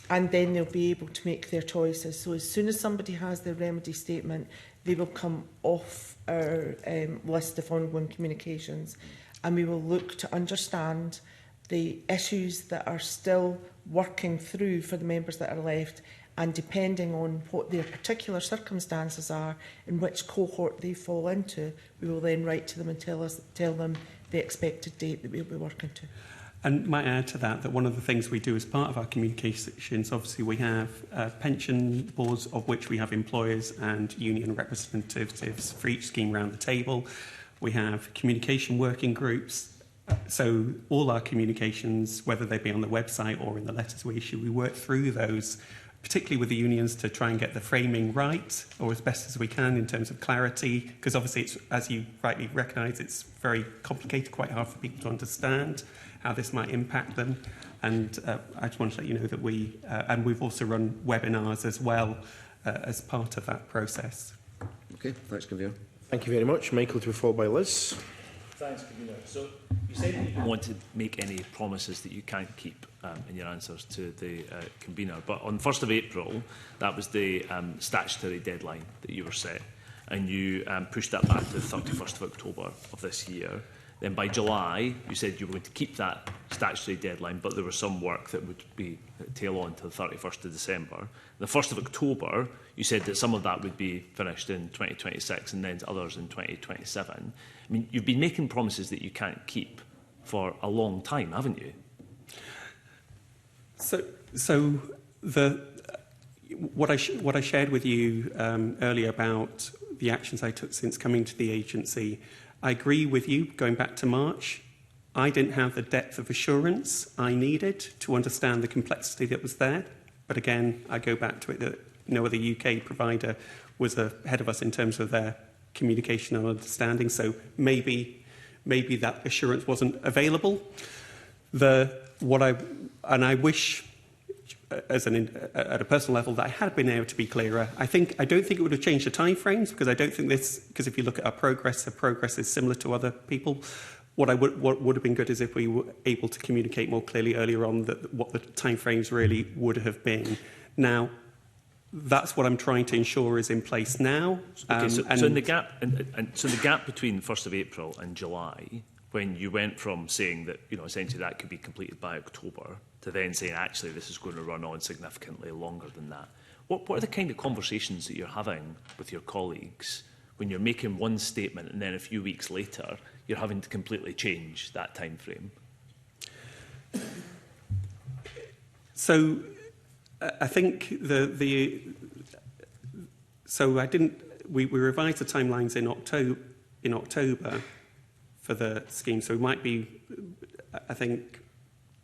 and then they'll be able to make their choices. So as soon as somebody has their remedy statement, they will come off our list of ongoing communications, and we will look to understand the issues that are still working through for the members that are left, and depending on what their particular circumstances are, in which cohort they fall into, we will then write to them and tell them the expected date that we'll be working to. And might add to that one of the things we do as part of our communications, obviously we have pension boards of which we have employers and union representatives for each scheme around the table. We have communication working groups. So all our communications, whether they be on the website or in the letters we issue, we work through those, particularly with the unions, to try and get the framing right, or as best as we can in terms of clarity, because obviously, it's, as you rightly recognise, it's very complicated, quite hard for people to understand how this might impact them. And I just want to let you know that and we've also run webinars as well as part of that process. Okay, thanks, Convener. Thank you very much. Michael, to be followed by Liz. Thanks, Convener. So you said that you don't want to make any promises that you can't keep in your answers to the convener, but on 1st of April, that was the statutory deadline that you were set, and you pushed that back to the 31st of October of this year. Then by July, you said you were going to keep that statutory deadline, but there was some work that would be tail on to the 31st of December. The 1st of October, you said that some of that would be finished in 2026 and then others in 2027. I mean, you've been making promises that you can't keep for a long time, haven't you? So what I shared with you earlier about the actions I took since coming to the agency, I agree with you. Going back to March, I didn't have the depth of assurance I needed to understand the complexity that was there. But again, I go back to it that no other UK provider was ahead of us in terms of their communication and understanding. So maybe that assurance wasn't available. I wish, at a personal level, that I had been able to be clearer. I don't think it would have changed the timeframes, because I don't think because if you look at our progress, the progress is similar to other people. What would have been good is if we were able to communicate more clearly earlier on what the timeframes really would have been. Now, that's what I'm trying to ensure is in place now. Okay, so in the gap, so the gap between 1st of April and July, when you went from saying that, essentially that could be completed by October, to then saying actually this is going to run on significantly longer than that. What are the kind of conversations that you're having with your colleagues when you're making one statement and then a few weeks later you're having to completely change that time frame? So I think we revised the timelines in October for the scheme, so we might be, I think,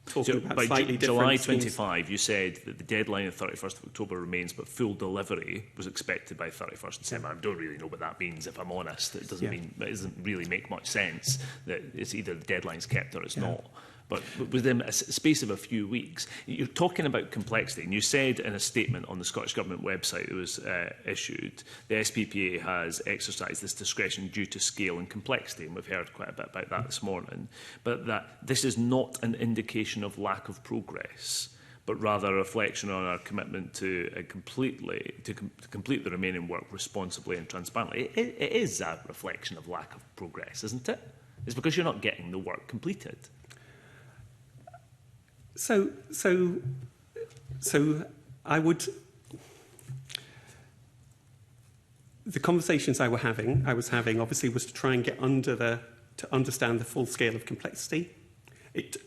talking about slightly different July schemes. 25, you said that the deadline of 31st of October remains, but full delivery was expected by 31st December. I don't really know what that means, if I'm honest. It doesn't really make much sense that it's either the deadline's kept or it's not. But within a space of a few weeks, you're talking about complexity. And you said in a statement on the Scottish Government website that was issued, the SPPA has exercised this discretion due to scale and complexity. And we've heard quite a bit about that this morning. But that this is not an indication of lack of progress, but rather a reflection on our commitment to complete the remaining work responsibly and transparently. It is a reflection of lack of progress, isn't it? It's because you're not getting the work completed. So I would. The conversations I was having, obviously, was to try and get to understand the full scale of complexity.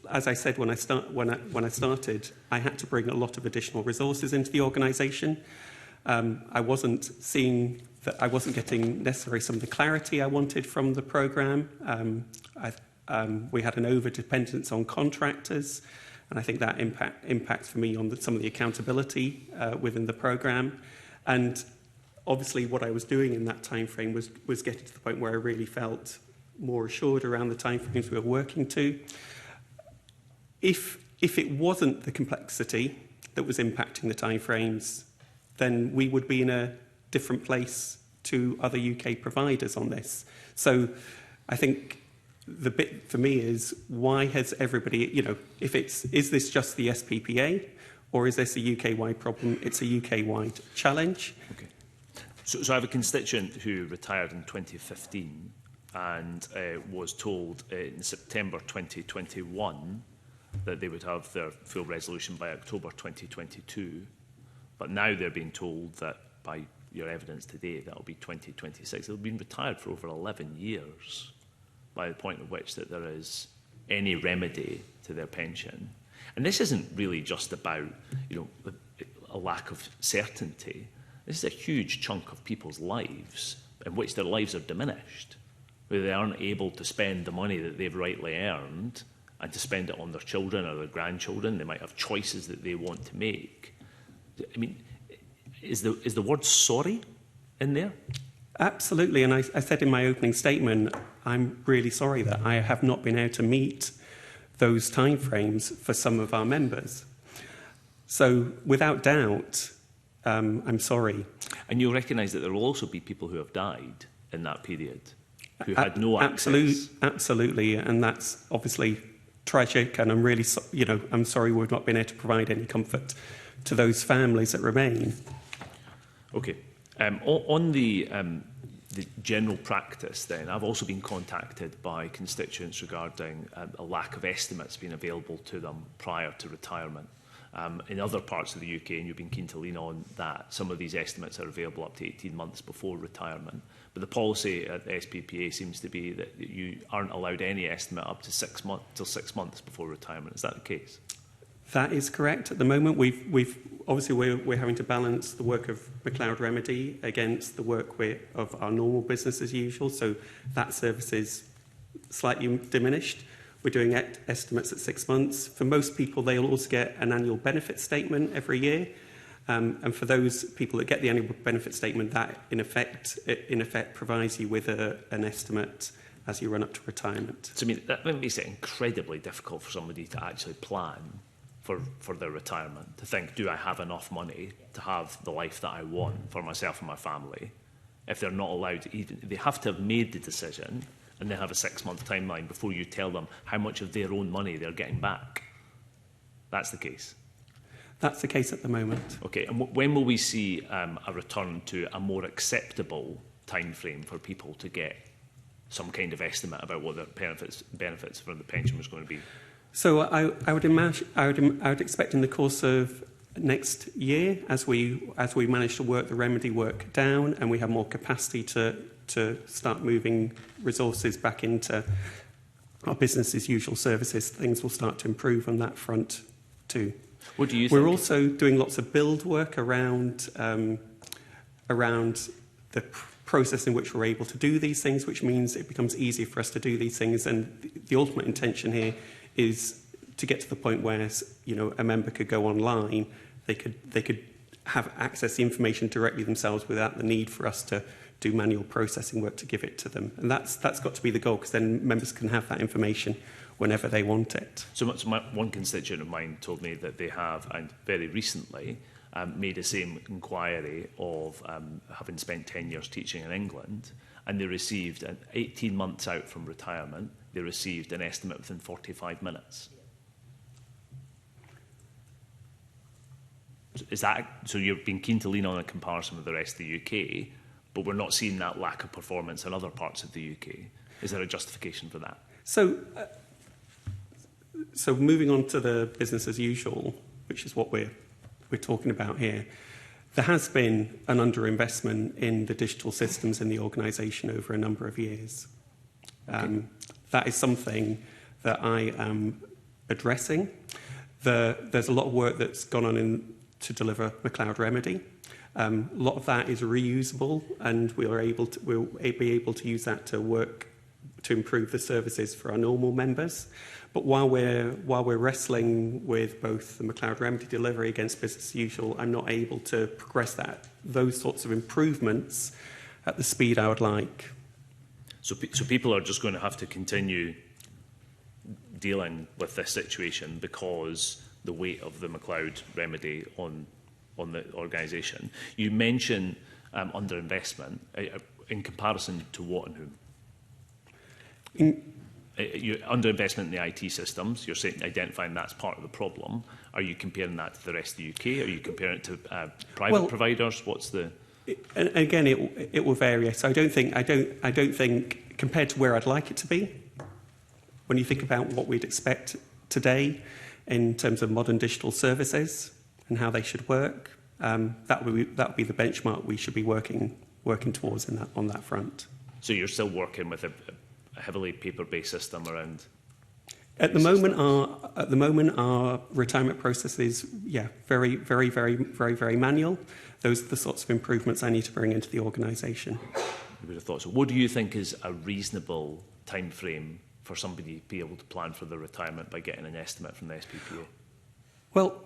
As I said when I started, I had to bring a lot of additional resources into the organisation. I wasn't seeing that I wasn't getting necessarily some of the clarity I wanted from the programme. We had an over-dependence on contractors, and I think that impacts for me on some of the accountability within the programme. And obviously what I was doing in that time frame was getting to the point where I really felt more assured around the time frames we were working to. If it wasn't the complexity that was impacting the time frames, then we would be in a different place to other UK providers on this. So I think the bit for me is, why has everybody, is this just the SPPA, or is this a UK-wide problem? It's a UK-wide challenge. Okay. So I have a constituent who retired in 2015 and was told in September 2021 that they would have their full resolution by October 2022. But now they're being told that by your evidence today, that'll be 2026. They've been retired for over 11 years by the point at which that there is any remedy to their pension. And this isn't really just about, a lack of certainty. This is a huge chunk of people's lives in which their lives are diminished, where they aren't able to spend the money that they've rightly earned and to spend it on their children or their grandchildren. They might have choices that they want to make. I mean, is the word sorry in there? Absolutely, and I said in my opening statement, I'm really sorry that I have not been able to meet those timeframes for some of our members. So, without doubt, I'm sorry. And you'll recognise that there will also be people who have died in that period, who had no access. Absolutely, and that's obviously tragic, and I'm really, I'm sorry we've not been able to provide any comfort to those families that remain. Okay. On the general practice, then, I've also been contacted by constituents regarding a lack of estimates being available to them prior to retirement. In other parts of the UK, and you've been keen to lean on that, some of these estimates are available up to 18 months before retirement. But the policy at the SPPA seems to be that you aren't allowed any estimate up to 6 months, till 6 months before retirement. Is that the case? That is correct. At the moment, we're having to balance the work of McLeod Remedy against the work of our normal business as usual. So that service is slightly diminished. We're doing estimates at 6 months. For most people, they'll also get an annual benefit statement every year. And for those people that get the annual benefit statement, that in effect provides you with an estimate as you run up to retirement. So I mean, that makes it incredibly difficult for somebody to actually plan for their retirement, to think, do I have enough money to have the life that I want for myself and my family? If they're not allowed to even, they have to have made the decision and then have a 6-month timeline before you tell them how much of their own money they're getting back. That's the case. That's the case at the moment. Okay, and when will we see a return to a more acceptable time frame for people to get some kind of estimate about what their benefits from the pension was going to be? So I would expect in the course of next year, as we manage to work the remedy work down and we have more capacity to start moving resources back into our business as usual services, things will start to improve on that front too. What do you think? We're also doing lots of build work around the process in which we're able to do these things, which means it becomes easier for us to do these things. And the ultimate intention here is to get to the point where, a member could go online, they could have access to the information directly themselves without the need for us to do manual processing work to give it to them. And that's got to be the goal, because then members can have that information whenever they want it. So one constituent of mine told me that they have, and very recently, made the same inquiry of having spent 10 years teaching in England, and they received, 18 months out from retirement, they received an estimate within 45 minutes. Is that, so you've been keen to lean on a comparison with the rest of the UK, but we're not seeing that lack of performance in other parts of the UK. Is there a justification for that? So moving on to the business as usual, which is what we're talking about here, there has been an underinvestment in the digital systems in the organisation over a number of years. Okay. That is something that I am addressing. There's a lot of work that's gone on to deliver McLeod Remedy. A lot of that is reusable, and we'll be able to use that to work to improve the services for our normal members. But while we're wrestling with both the McLeod Remedy delivery against business as usual, I'm not able to progress those sorts of improvements at the speed I would like. So people are just going to have to continue dealing with this situation because the weight of the McLeod Remedy on the organisation. You mention underinvestment in comparison to what and whom? Underinvestment in the IT systems, you're saying, identifying that's part of the problem. Are you comparing that to the rest of the UK? Are you comparing it to private providers? What's the... And again, it will vary. So I don't think compared to where I'd like it to be, when you think about what we'd expect today in terms of modern digital services and how they should work, that would be the benchmark we should be working towards on that front. So you're still working with a heavily paper-based system around? At the moment, our retirement process is very, very, very, very, very manual. Those are the sorts of improvements I need to bring into the organisation. You would have thought so. What do you think is a reasonable time frame for somebody to be able to plan for their retirement by getting an estimate from the SPPA? Well,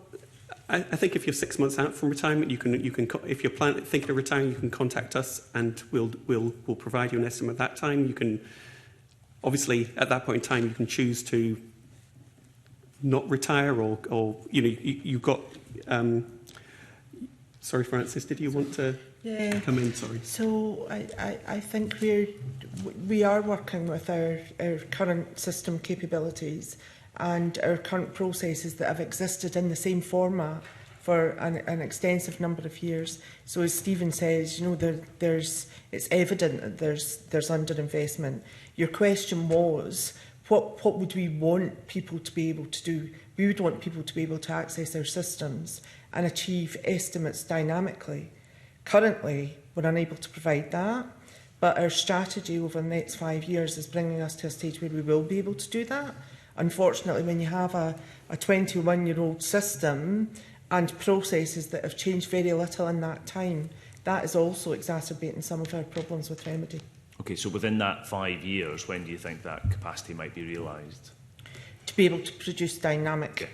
I think if you're 6 months out from retirement, you can if you're thinking of retiring, you can contact us, and we'll provide you an estimate at that time. You can obviously at that point in time you can choose to not retire, or you've got. Sorry, Francis, did you want to come in? Sorry. So I think we are working with our current system capabilities and our current processes that have existed in the same format for an extensive number of years. So as Stephen says, it's evident that there's underinvestment. Your question was, what would we want people to be able to do? We would want people to be able to access our systems and achieve estimates dynamically. Currently, we're unable to provide that, but our strategy over the next 5 years is bringing us to a stage where we will be able to do that. Unfortunately, when you have a 21-year-old system and processes that have changed very little in that time, that is also exacerbating some of our problems with Remedy. Okay, so within that 5 years, when do you think that capacity might be realised? To be able to produce dynamic.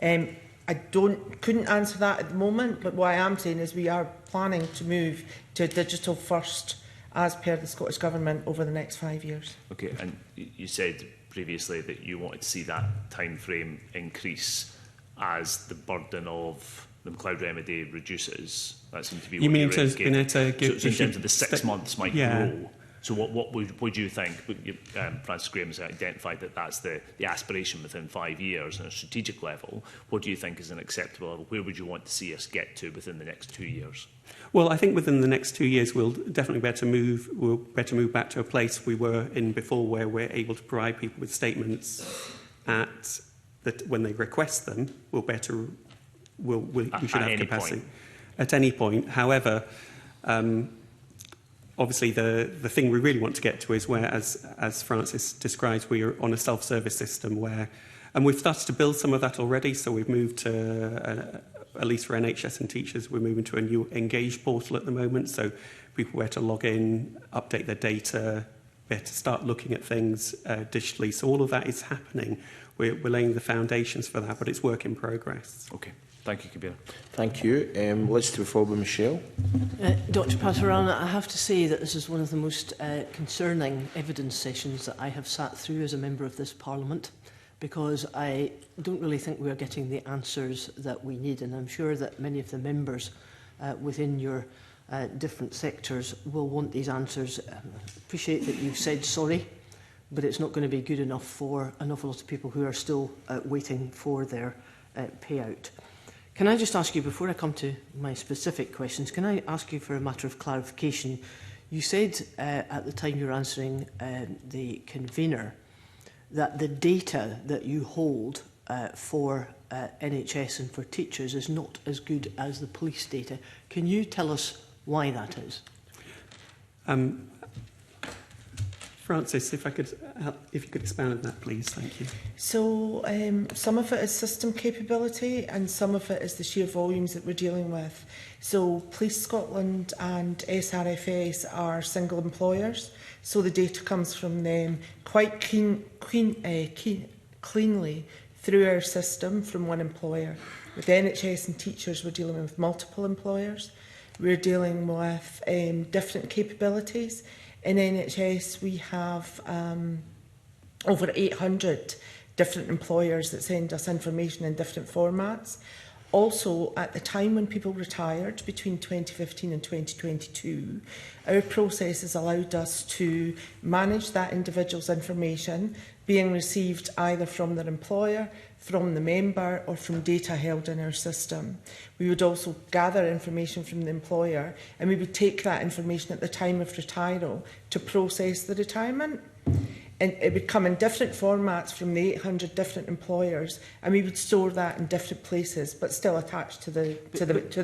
Yes. I couldn't answer that at the moment, but what I am saying is we are planning to move to a digital first as per the Scottish Government over the next 5 years. Okay, and you said previously that you wanted to see that time frame increase as the burden of the McLeod Remedy reduces. That seemed to be you what mean you to give so in terms of the 6 months might yeah. grow. So what would you think? Francis Graham has identified that that's the aspiration within 5 years on a strategic level. What do you think is an acceptable level? Where would you want to see us get to within the next 2 years? Well, I think within the next 2 years we'll definitely better move back to a place we were in before, where we're able to provide people with statements when they request them. We should have capacity at any point. However, obviously, the thing we really want to get to is where, as Francis describes, we are on a self-service system where, and we've started to build some of that already. So we've moved to, at least for NHS and teachers, we're moving to a new Engage portal at the moment. So people where to log in, update their data, where to start looking at things digitally. So all of that is happening. We're laying the foundations for that, but it's work in progress. Okay. Thank you, Kabir. Thank you. Let's move forward with Michelle. Dr Patarana, I have to say that this is one of the most concerning evidence sessions that I have sat through as a member of this Parliament. because I don't really think we're getting the answers that we need, and I'm sure that many of the members within your different sectors will want these answers. Appreciate that you've said sorry, but it's not going to be good enough for an awful lot of people who are still waiting for their payout. Can I just ask you, before I come to my specific questions, can I ask you for a matter of clarification? You said at the time you were answering the convener that the data that you hold for NHS and for teachers is not as good as the police data. Can you tell us why that is? Francis, if you could expand on that, please. Thank you. So some of it is system capability and some of it is the sheer volumes that we're dealing with. So Police Scotland and SRFS are single employers, so the data comes from them quite cleanly through our system from one employer. With NHS and teachers, we're dealing with multiple employers. We're dealing with different capabilities. In NHS, we have over 800 different employers that send us information in different formats. Also, at the time when people retired, between 2015 and 2022, our processes allowed us to manage that individual's information being received either from their employer, from the member, or from data held in our system. We would also gather information from the employer, and we would take that information at the time of retiral to process the retirement. And it would come in different formats from the 800 different employers, and we would store that in different places, but still attached to the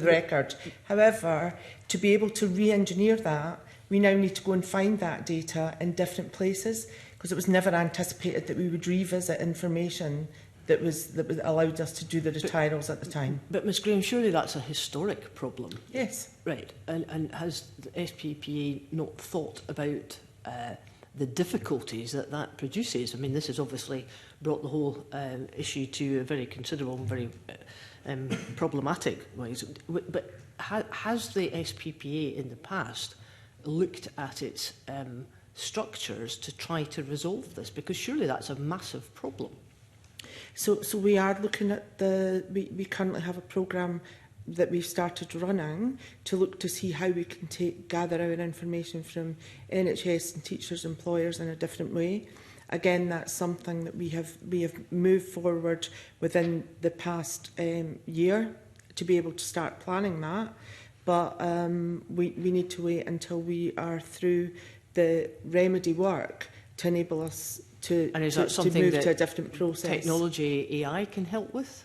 record. However, to be able to re-engineer that, we now need to go and find that data in different places, because it was never anticipated that we would revisit information that allowed us to do the retirals at the time. But Ms Graham, surely that's a historic problem. Yes. Right. And has the SPPA not thought about the difficulties that produces? I mean, this has obviously brought the whole issue to a very considerable and very problematic ways. But has the SPPA in the past looked at its structures to try to resolve this? Because surely that's a massive problem. So we are looking at we currently have a programme that we've started running to look to see how we can gather our information from NHS and teachers' employers in a different way. Again, that's something that we have moved forward within the past year to be able to start planning that. But we need to wait until we are through the remedy work to enable us to move to a different process. Technology, AI can help with,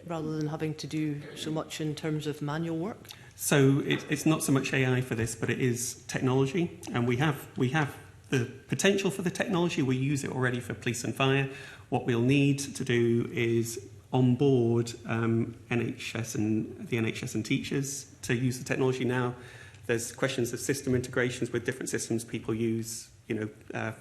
rather than having to do so much in terms of manual work? So it's not so much AI for this, but it is technology, and we have the potential for the technology. We use it already for police and fire. What we'll need to do is onboard NHS and teachers to use the technology now. There's questions of system integrations with different systems people use.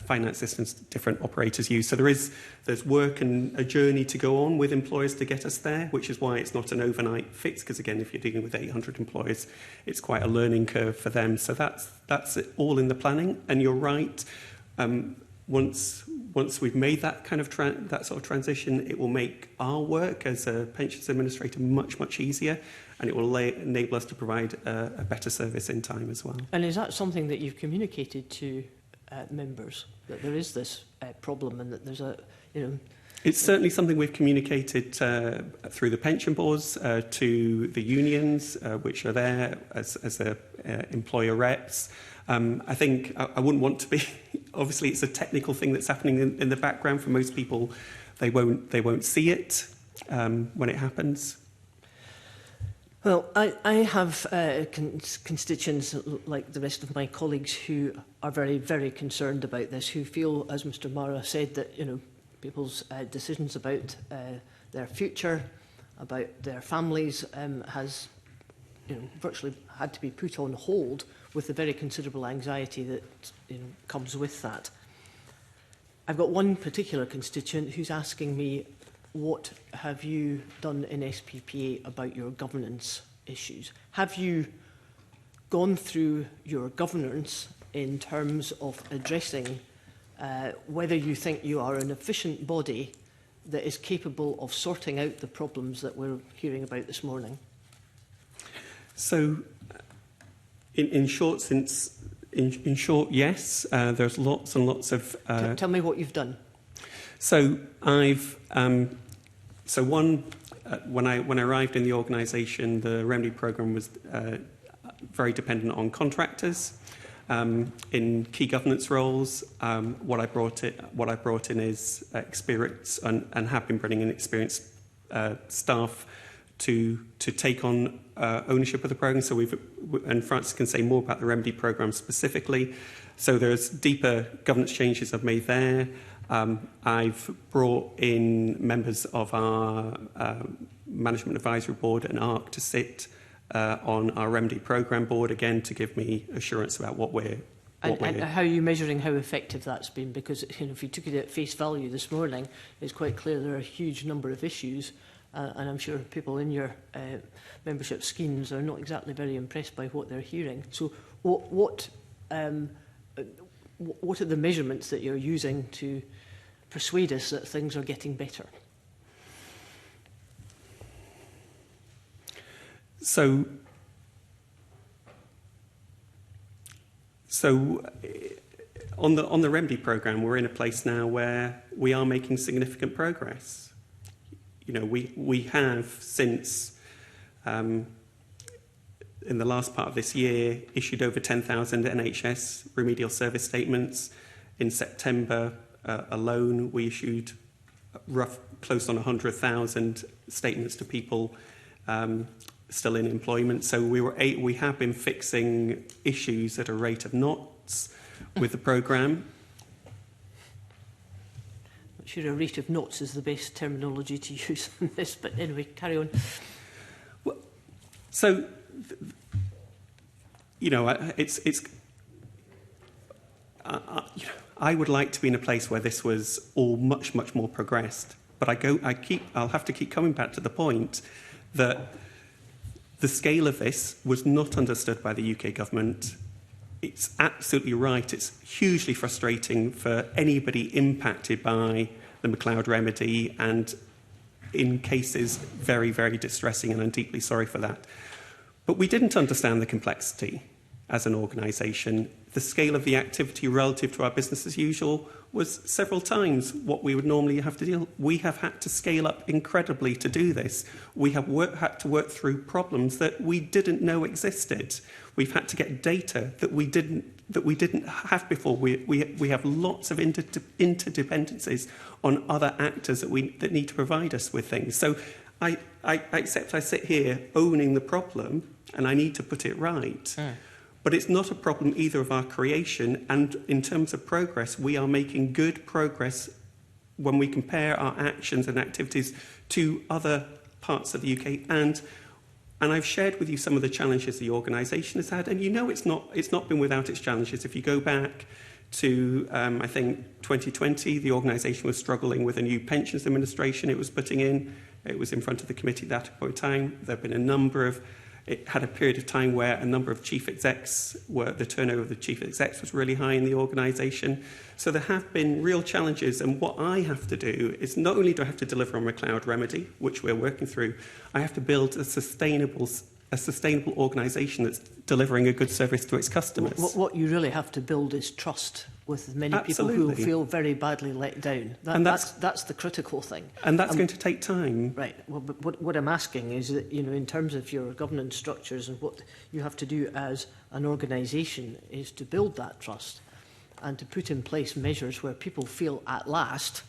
Finance systems different operators use. So there's work and a journey to go on with employers to get us there, which is why it's not an overnight fix, because again, if you're dealing with 800 employers, it's quite a learning curve for them. So that's it, all in the planning. And you're right, once we've made that kind of that sort of transition, it will make our work as a pensions administrator much easier, and it will enable us to provide a better service in time as well. And is that something that you've communicated to members, that there is this problem and that there's It's certainly something we've communicated through the pension boards to the unions, which are there as employer reps. I think I wouldn't want to be. Obviously, it's a technical thing that's happening in the background. For most people, they won't see it when it happens. Well, I have constituents like the rest of my colleagues who are very, very concerned about this, who feel, as Mr Mara said, that people's decisions about their future, about their families, has virtually had to be put on hold with the very considerable anxiety that comes with that. I've got one particular constituent who's asking me, what have you done in SPPA about your governance issues? Have you gone through your governance in terms of addressing whether you think you are an efficient body that is capable of sorting out the problems that we're hearing about this morning? So, in short, yes. There's lots and lots of. Tell me what you've done. So I've when I arrived in the organisation, the Remedy programme was very dependent on contractors in key governance roles. What I brought in is experience and have been bringing in experienced staff to take on ownership of the programme. So and Francis can say more about the Remedy programme specifically. So there's deeper governance changes I've made there. I've brought in members of our Management Advisory Board and ARC to sit on our Remedy programme board again to give me assurance about what we're. And how are you measuring how effective that's been? Because if you took it at face value this morning, it's quite clear there are a huge number of issues. And I'm sure people in your membership schemes are not exactly very impressed by what they're hearing. So what are the measurements that you're using to persuade us that things are getting better? So on the Remedy programme, we're in a place now where we are making significant progress. You know, we have since in the last part of this year issued over 10,000 NHS remedial service statements. In September alone, we issued close on 100,000 statements to people still in employment. So we have been fixing issues at a rate of knots with the programme. I'm sure a rate of knots is the best terminology to use on this, but anyway, carry on. Well, so, you know, I would like to be in a place where this was all much, much more progressed. But I'll have to keep coming back to the point that the scale of this was not understood by the UK government. It's absolutely right. It's hugely frustrating for anybody impacted by the McLeod remedy, and in cases very, very distressing, and I'm deeply sorry for that. But we didn't understand the complexity as an organisation. The scale of the activity relative to our business as usual was several times what we would normally have to deal. We have had to scale up incredibly to do this. We have had to work through problems that we didn't know existed. We've had to get data that we didn't have before. We have lots of interdependencies on other actors that need to provide us with things. So I accept I sit here owning the problem and I need to put it right. But it's not a problem either of our creation, and in terms of progress, we are making good progress when we compare our actions and activities to other parts of the UK. And I've shared with you some of the challenges the organisation has had, and you know it's not been without its challenges. If you go back to, I think, 2020, the organisation was struggling with a new pensions administration it was putting in. It was in front of the committee at that point in time. There have been a number of It had a period of time where a number of chief execs the turnover of the chief execs was really high in the organisation. So there have been real challenges, and what I have to do is not only do I have to deliver on McLeod remedy, which we're working through, I have to build a sustainable organisation that's delivering a good service to its customers. What you really have to build is trust with many people who feel very badly let down. That's the critical thing. And that's going to take time. Right. Well, but what I'm asking is that, you know, in terms of your governance structures and what you have to do as an organisation is to build that trust and to put in place measures where people feel at last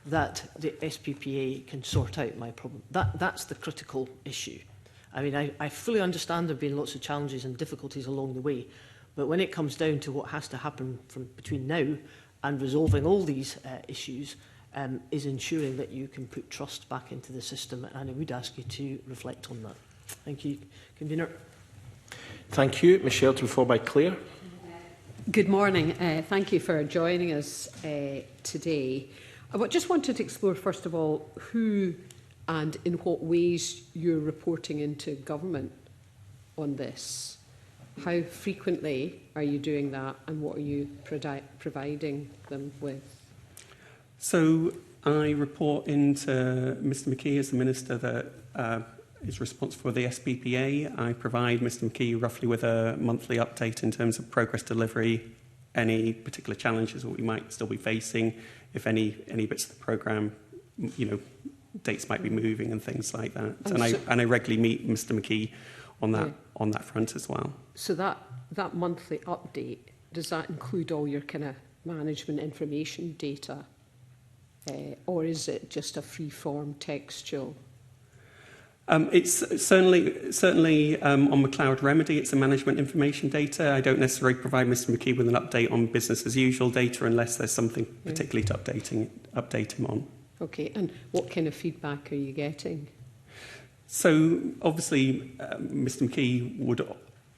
that the SPPA can sort out my problem. That's the critical issue. I mean, I fully understand there have been lots of challenges and difficulties along the way, but when it comes down to what has to happen between now and resolving all these issues, is ensuring that you can put trust back into the system, and I would ask you to reflect on that. Thank you, Convener. Thank you. Michelle, to be followed by Claire. Good morning. Thank you for joining us today. I just wanted to explore, first of all, who and in what ways you're reporting into government on this. How frequently are you doing that, and what are you providing them with? So I report into Mr McKee as the Minister that is responsible for the SPPA. I provide Mr McKee roughly with a monthly update in terms of progress delivery, any particular challenges that we might still be facing, if any bits of the programme, dates might be moving and things like that. And I regularly meet Mr McKee on that front as well. So that monthly update, does that include all your kind of management information data, or is it just a free-form textual? It's certainly on McLeod Remedy, it's a management information data. I don't necessarily provide Mr McKee with an update on business as usual data unless there's something particularly to update him on. Okay, and what kind of feedback are you getting? So obviously, Mr McKee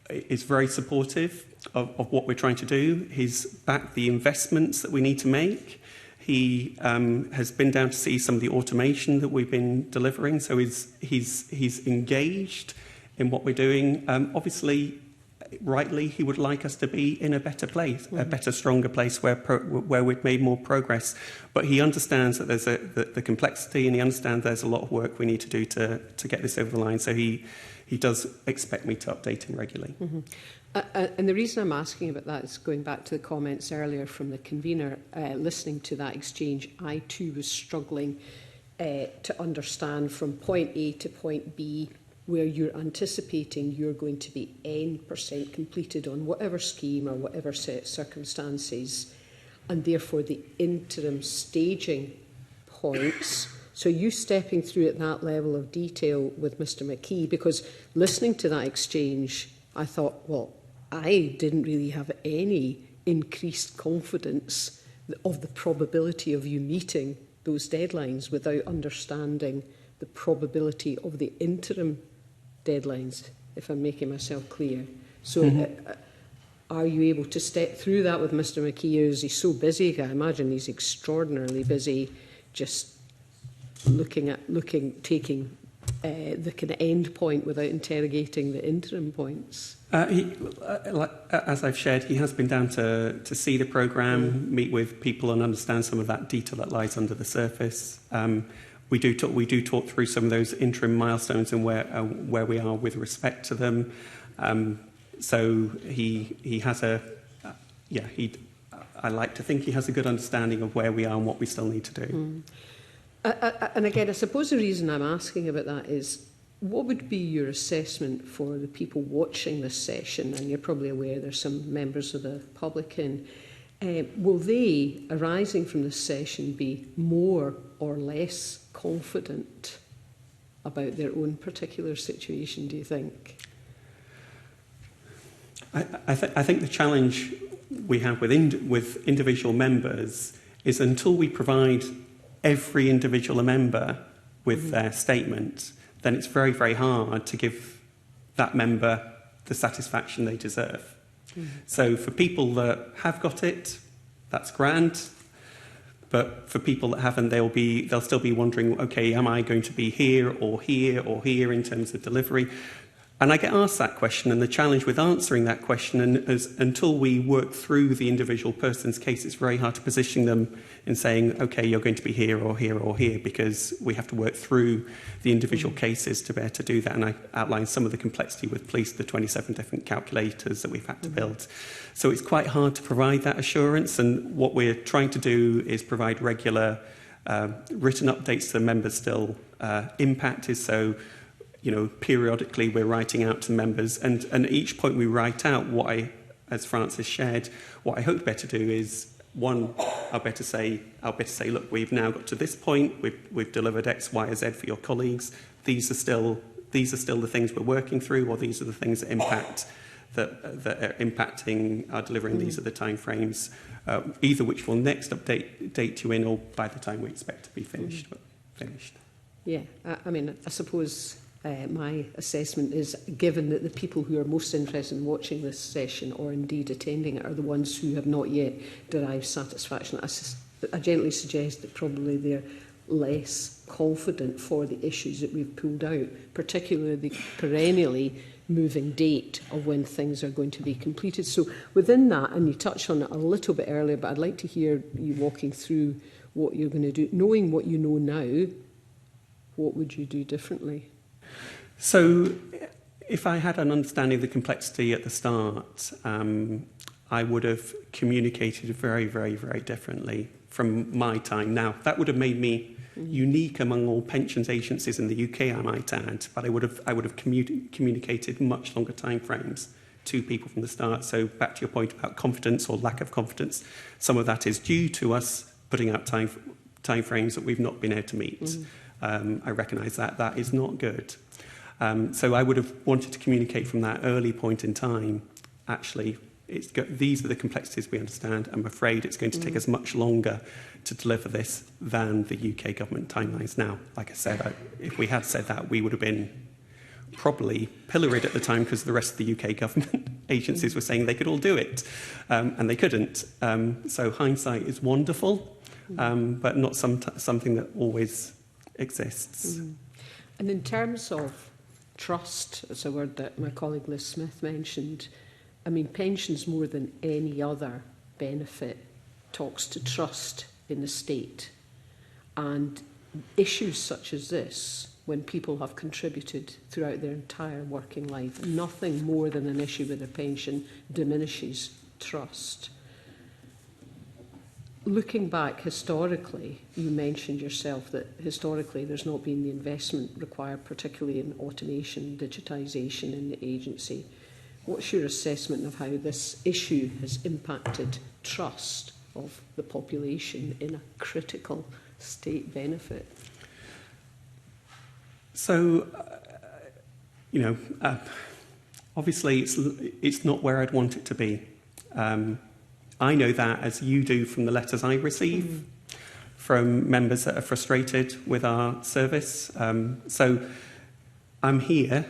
is very supportive of what we're trying to do. He's backed the investments that we need to make. He has been down to see some of the automation that we've been delivering, so he's engaged in what we're doing. Obviously, rightly, he would like us to be in a better place, a better, stronger place where we've made more progress. But he understands that there's the complexity, and he understands there's a lot of work we need to do to get this over the line. So he does expect me to update him regularly. Mm-hmm. And the reason I'm asking about that is going back to the comments earlier from the convener. Listening to that exchange, I too was struggling to understand from point A to point B where you're anticipating you're going to be N% completed on whatever scheme or whatever set of circumstances, and therefore the interim staging points. So you stepping through at that level of detail with Mr McKee, because listening to that exchange, I thought, well, I didn't really have any increased confidence of the probability of you meeting those deadlines without understanding the probability of the interim deadlines, if I'm making myself clear. So are you able to step through that with Mr McKee, or is he so busy? I imagine he's extraordinarily busy just taking the kind of end point without interrogating the interim points. As I've shared, he has been down to see the programme, meet with people and understand some of that detail that lies under the surface. We do talk through some of those interim milestones and where we are with respect to them. So he has I like to think he has a good understanding of where we are and what we still need to do. And again, I suppose the reason I'm asking about that is, what would be your assessment for the people watching this session? And you're probably aware there's some members of the public in. Will they, arising from this session, be more or less confident about their own particular situation, do you think? I think the challenge we have with individual members is, until we provide every individual member with their statement, then it's very, very hard to give that member the satisfaction they deserve. So for people that have got it, that's grand. But for people that haven't, they'll still be wondering, okay, am I going to be here or here or here in terms of delivery? And I get asked that question, and the challenge with answering that question, is until we work through the individual person's case, it's very hard to position them in saying, okay, you're going to be here or here or here, because we have to work through the individual cases to be able to do that. And I outlined some of the complexity with police, the 27 different calculators that we've had to build. So it's quite hard to provide that assurance. And what we're trying to do is provide regular written updates to the members still impacted. So, periodically we're writing out to members, and at each point we write out as Francis shared, what I hope better do is, one, I'll better say, look, we've now got to this point, we've delivered X, Y, or Z for your colleagues. These are still the things we're working through, or these are the things that are impacting our delivery, and these are the timeframes, either which will next update you in, or by the time we expect to be finished. Yeah, I suppose my assessment is, given that the people who are most interested in watching this session, or indeed attending it, are the ones who have not yet derived satisfaction, I gently suggest that probably they're less confident for the issues that we've pulled out, particularly the perennially moving date of when things are going to be completed. So within that, and you touched on it a little bit earlier, but I'd like to hear you walking through what you're going to do. Knowing what you know now, what would you do differently? So, if I had an understanding of the complexity at the start, I would have communicated very, very, very differently from my time. Now, that would have made me unique among all pensions agencies in the UK, I might add, but I would have communicated much longer timeframes to people from the start. So back to your point about confidence or lack of confidence, some of that is due to us putting out timeframes that we've not been able to meet. I recognise that is not good. So I would have wanted to communicate from that early point in time, actually, these are the complexities we understand. I'm afraid it's going to take us much longer to deliver this than the UK government timelines now. Like I said, if we had said that, we would have been probably pilloried at the time because the rest of the UK government agencies were saying they could all do it, and they couldn't. So hindsight is wonderful, but not something that always exists. And in terms of trust, it's a word that my colleague Liz Smith mentioned, I mean, pensions more than any other benefit talks to trust in the state. And issues such as this, when people have contributed throughout their entire working life, nothing more than an issue with their pension diminishes trust. Looking back historically, you mentioned yourself that historically there's not been the investment required, particularly in automation, digitisation in the agency. What's your assessment of how this issue has impacted trust of the population in a critical state benefit? So, obviously it's not where I'd want it to be. I know that, as you do, from the letters I receive from members that are frustrated with our service. So I'm here,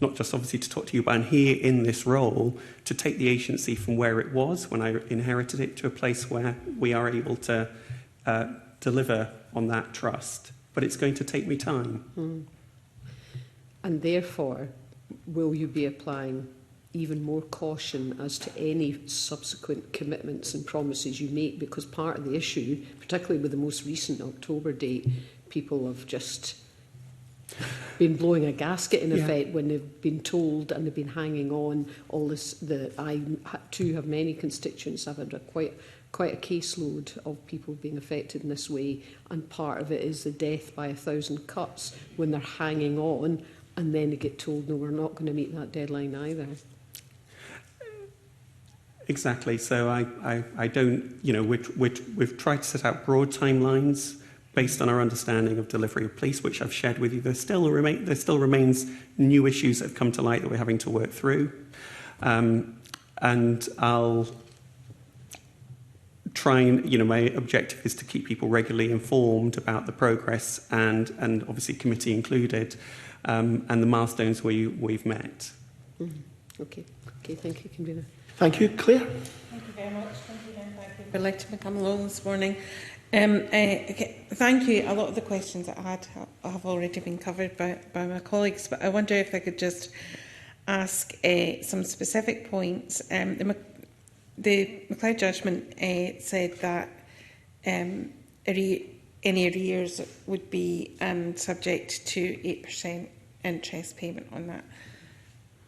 not just obviously to talk to you, but I'm here in this role to take the agency from where it was when I inherited it to a place where we are able to deliver on that trust. But it's going to take me time. And therefore, will you be applying even more caution as to any subsequent commitments and promises you make? Because part of the issue, particularly with the most recent October date, people have just been blowing a gasket in effect when they've been told and they've been hanging on all this. I too have many constituents. I've had quite a caseload of people being affected in this way, and part of it is the death by 1,000 cuts when they're hanging on and then they get told, no, we're not going to meet that deadline either. Exactly. So I don't, we've tried to set out broad timelines based on our understanding of delivery of police, which I've shared with you. There still remains new issues that have come to light that we're having to work through. And I'll try and, my objective is to keep people regularly informed about the progress and obviously committee included, and the milestones we've met. Okay, thank you, Convener. Thank you. Claire? Thank you very much. Thank you for letting me come along this morning. Thank you. A lot of the questions that I had have already been covered by my colleagues, but I wonder if I could just ask some specific points. The McLeod judgment said that any arrears would be subject to 8% interest payment on that.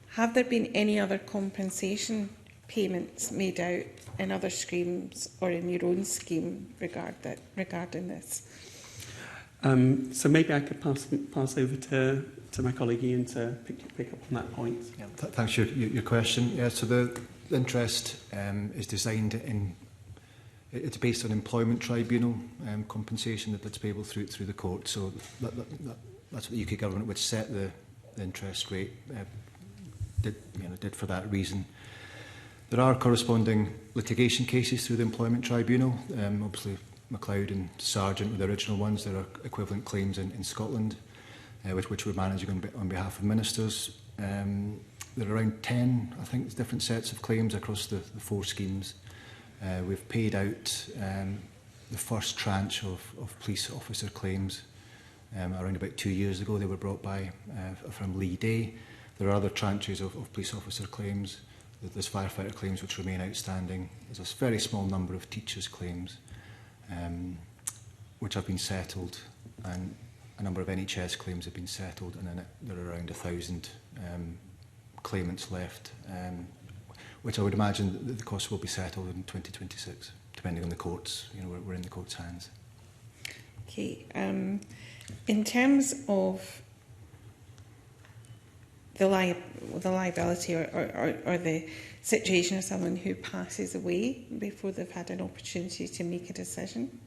Have there been any other compensation payments made out in other schemes or in your own scheme regarding this? So maybe I could pass over to my colleague Ian to pick up on that point. Yeah, thanks for your question. Yeah, so the interest is designed in. It's based on employment tribunal compensation that's payable through the court. So that's what the UK government would set the interest rate. Did for that reason. There are corresponding litigation cases through the Employment Tribunal. Obviously, McLeod and Sargent were the original ones. There are equivalent claims in Scotland, which we're managing on behalf of ministers. There are around 10, I think, different sets of claims across the 4 schemes. We've paid out the first tranche of police officer claims around about 2 years ago. They were brought by from Lee Day. There are other tranches of police officer claims. There's firefighter claims which remain outstanding. There's a very small number of teachers' claims. which have been settled, and a number of NHS claims have been settled, and then there are around 1,000 claimants left, which I would imagine that the costs will be settled in 2026, depending on the courts. You know, we're in the court's hands. Okay. In terms of the liability or the situation of someone who passes away before they've had an opportunity to make a decision,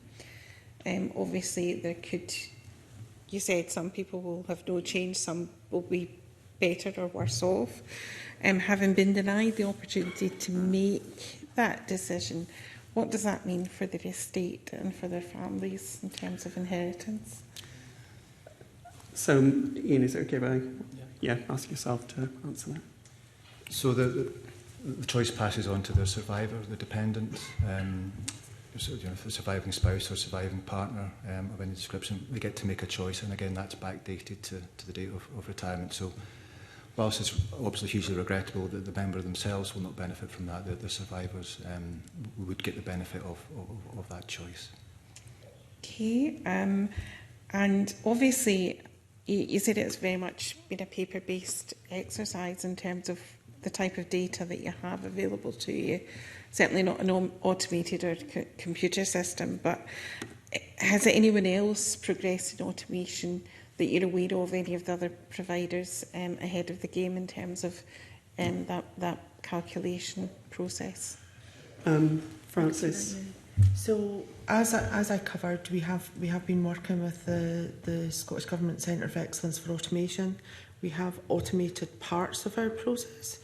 obviously there could, you said some people will have no change, some will be better or worse off. Having been denied the opportunity to make that decision, what does that mean for their estate and for their families in terms of inheritance? So, Ian, is it okay if I ask yourself to answer that? So the choice passes on to the survivor, the dependent, so, you know, the surviving spouse or surviving partner of any description. They get to make a choice, and again, that's backdated to the date of retirement. So whilst it's obviously hugely regrettable that the member themselves will not benefit from that, the survivors would get the benefit of that choice. Okay, and obviously you said it's very much been a paper-based exercise in terms of the type of data that you have available to you. Certainly not an automated or computer system, but has anyone else progressed in automation that you're aware of, any of the other providers ahead of the game in terms of that calculation process? Francis? So, as I covered, we have been working with the Scottish Government Centre of Excellence for Automation. We have automated parts of our process.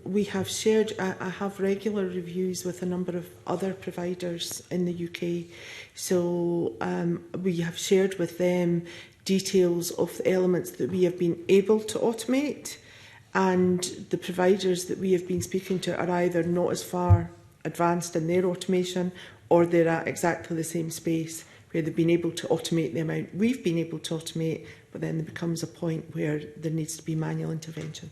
We have shared, I have regular reviews with a number of other providers in the UK. So we have shared with them details of the elements that we have been able to automate, and the providers that we have been speaking to are either not as far advanced in their automation, or they're at exactly the same space where they've been able to automate the amount we've been able to automate, but then there becomes a point where there needs to be manual intervention.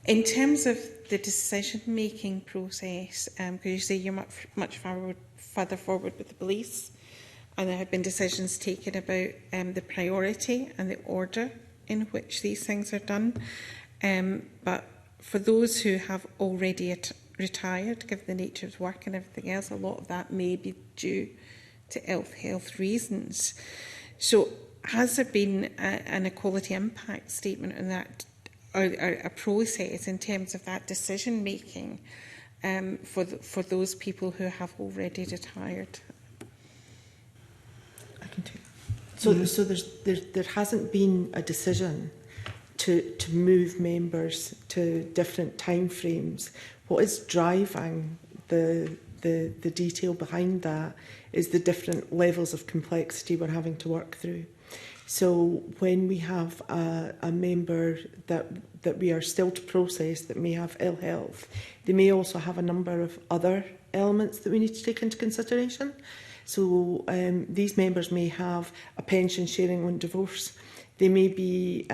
In terms of the decision-making process, because you say you're much further forward with the police, and there have been decisions taken about the priority and the order in which these things are done. But for those who have already retired, given the nature of work and everything else, a lot of that may be due to health reasons. So has there been an equality impact statement on that, or a process in terms of that decision making for those people who have already retired? I can take that. So there hasn't been a decision to move members to different timeframes. What is driving the detail behind that is the different levels of complexity we're having to work through. So when we have a member that we are still to process that may have ill health, they may also have a number of other elements that we need to take into consideration. So these members may have a pension sharing on divorce. They may be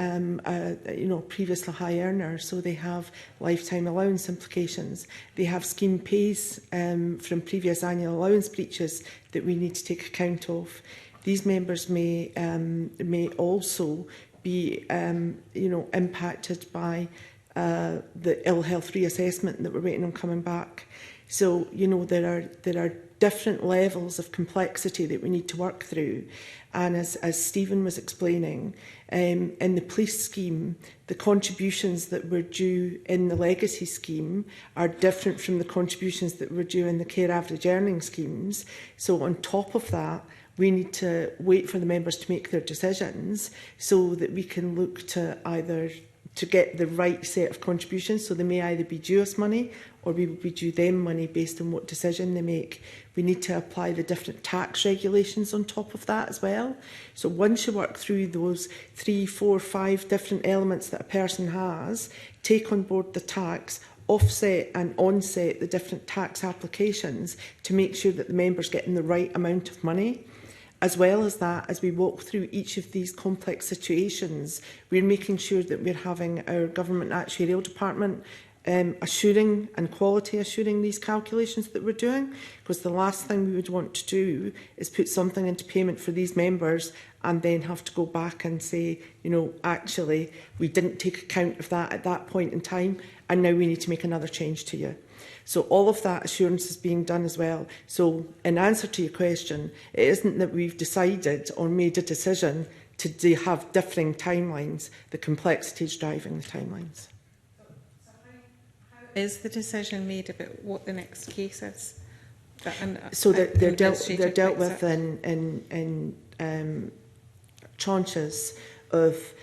previously high earner, so they have lifetime allowance implications. They have scheme pays from previous annual allowance breaches that we need to take account of. These members may also be impacted by the ill health reassessment that we're waiting on coming back. So there are different levels of complexity that we need to work through. And as Stephen was explaining, in the police scheme, the contributions that were due in the legacy scheme are different from the contributions that were due in the care average earning schemes. So on top of that, we need to wait for the members to make their decisions so that we can look to either to get the right set of contributions. So they may either be due us money or we will be due them money based on what decision they make. We need to apply the different tax regulations on top of that as well. So once you work through those 3, 4, 5 different elements that a person has, take on board the tax, offset and onset the different tax applications to make sure that the member's getting the right amount of money. As well as that, as we walk through each of these complex situations, we're making sure that we're having our government actuarial department assuring and quality assuring these calculations that we're doing, because the last thing we would want to do is put something into payment for these members and then have to go back and say, you know, actually, we didn't take account of that at that point in time, and now we need to make another change to you. So all of that assurance is being done as well. So in answer to your question, it isn't that we've decided or made a decision to have differing timelines. The complexity is driving the timelines. So how is the decision made about what the next case is? So they're dealt with in tranches of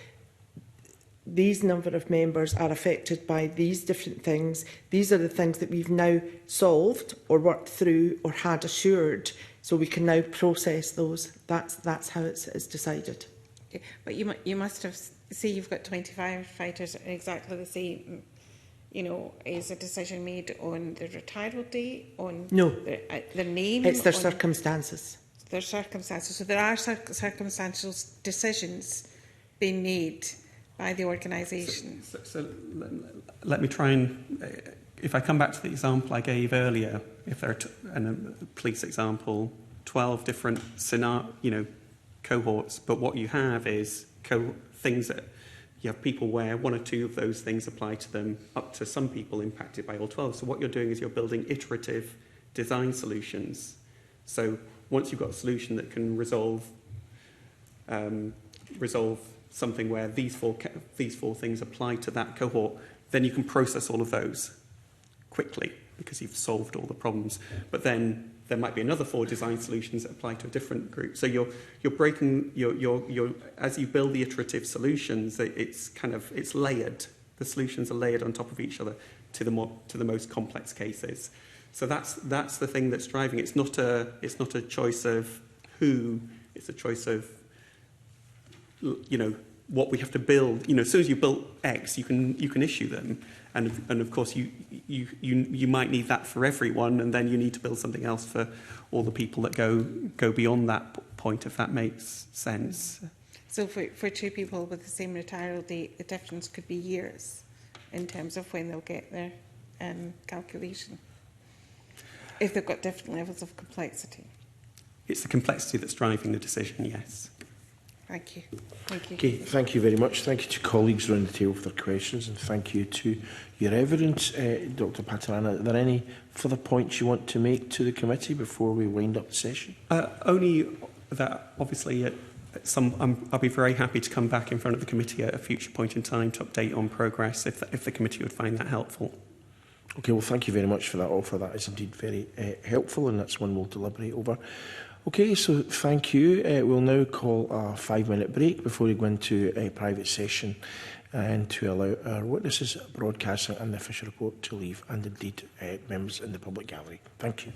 these number of members are affected by these different things. These are the things that we've now solved or worked through or had assured, so we can now process those. That's how it's decided. Okay. But you must have, say you've got 25 fighters exactly the same, you know, is a decision made on the retirement date, on no. Their name? It's their circumstances. Their circumstances. So there are circumstantial decisions being made by the organisation. So let me try and, if I come back to the example I gave earlier, if there are a police example, 12 different cohorts, but what you have is things that you have people where one or two of those things apply to them, up to some people impacted by all 12. So what you're doing is you're building iterative design solutions. So once you've got a solution that can resolve something where these four things apply to that cohort, then you can process all of those quickly because you've solved all the problems. But then there might be another 4 design solutions that apply to a different group. So you're breaking as you build the iterative solutions, it's layered. The solutions are layered on top of each other to the most complex cases. So that's the thing that's driving. It's not a choice of who. It's a choice of what we have to build. As soon as you build X, you can issue them, and of course you might need that for everyone, and then you need to build something else for all the people that go beyond that point, if that makes sense. So for 2 people with the same retirement date, the difference could be years in terms of when they'll get their calculation, if they've got different levels of complexity. It's the complexity that's driving the decision, yes. Thank you. Thank you. Okay, thank you very much. Thank you to colleagues around the table for their questions, and thank you to your evidence. Dr Patalana, are there any further points you want to make to the committee before we wind up the session? Only that, obviously, I'll be very happy to come back in front of the committee at a future point in time to update on progress if the committee would find that helpful. Okay, well, thank you very much for that offer. That is indeed very helpful, and that's one we'll deliberate over. Okay, so thank you. We'll now call a 5-minute break before we go into a private session and to allow our witnesses, broadcasting and the official report to leave, and indeed members in the public gallery. Thank you.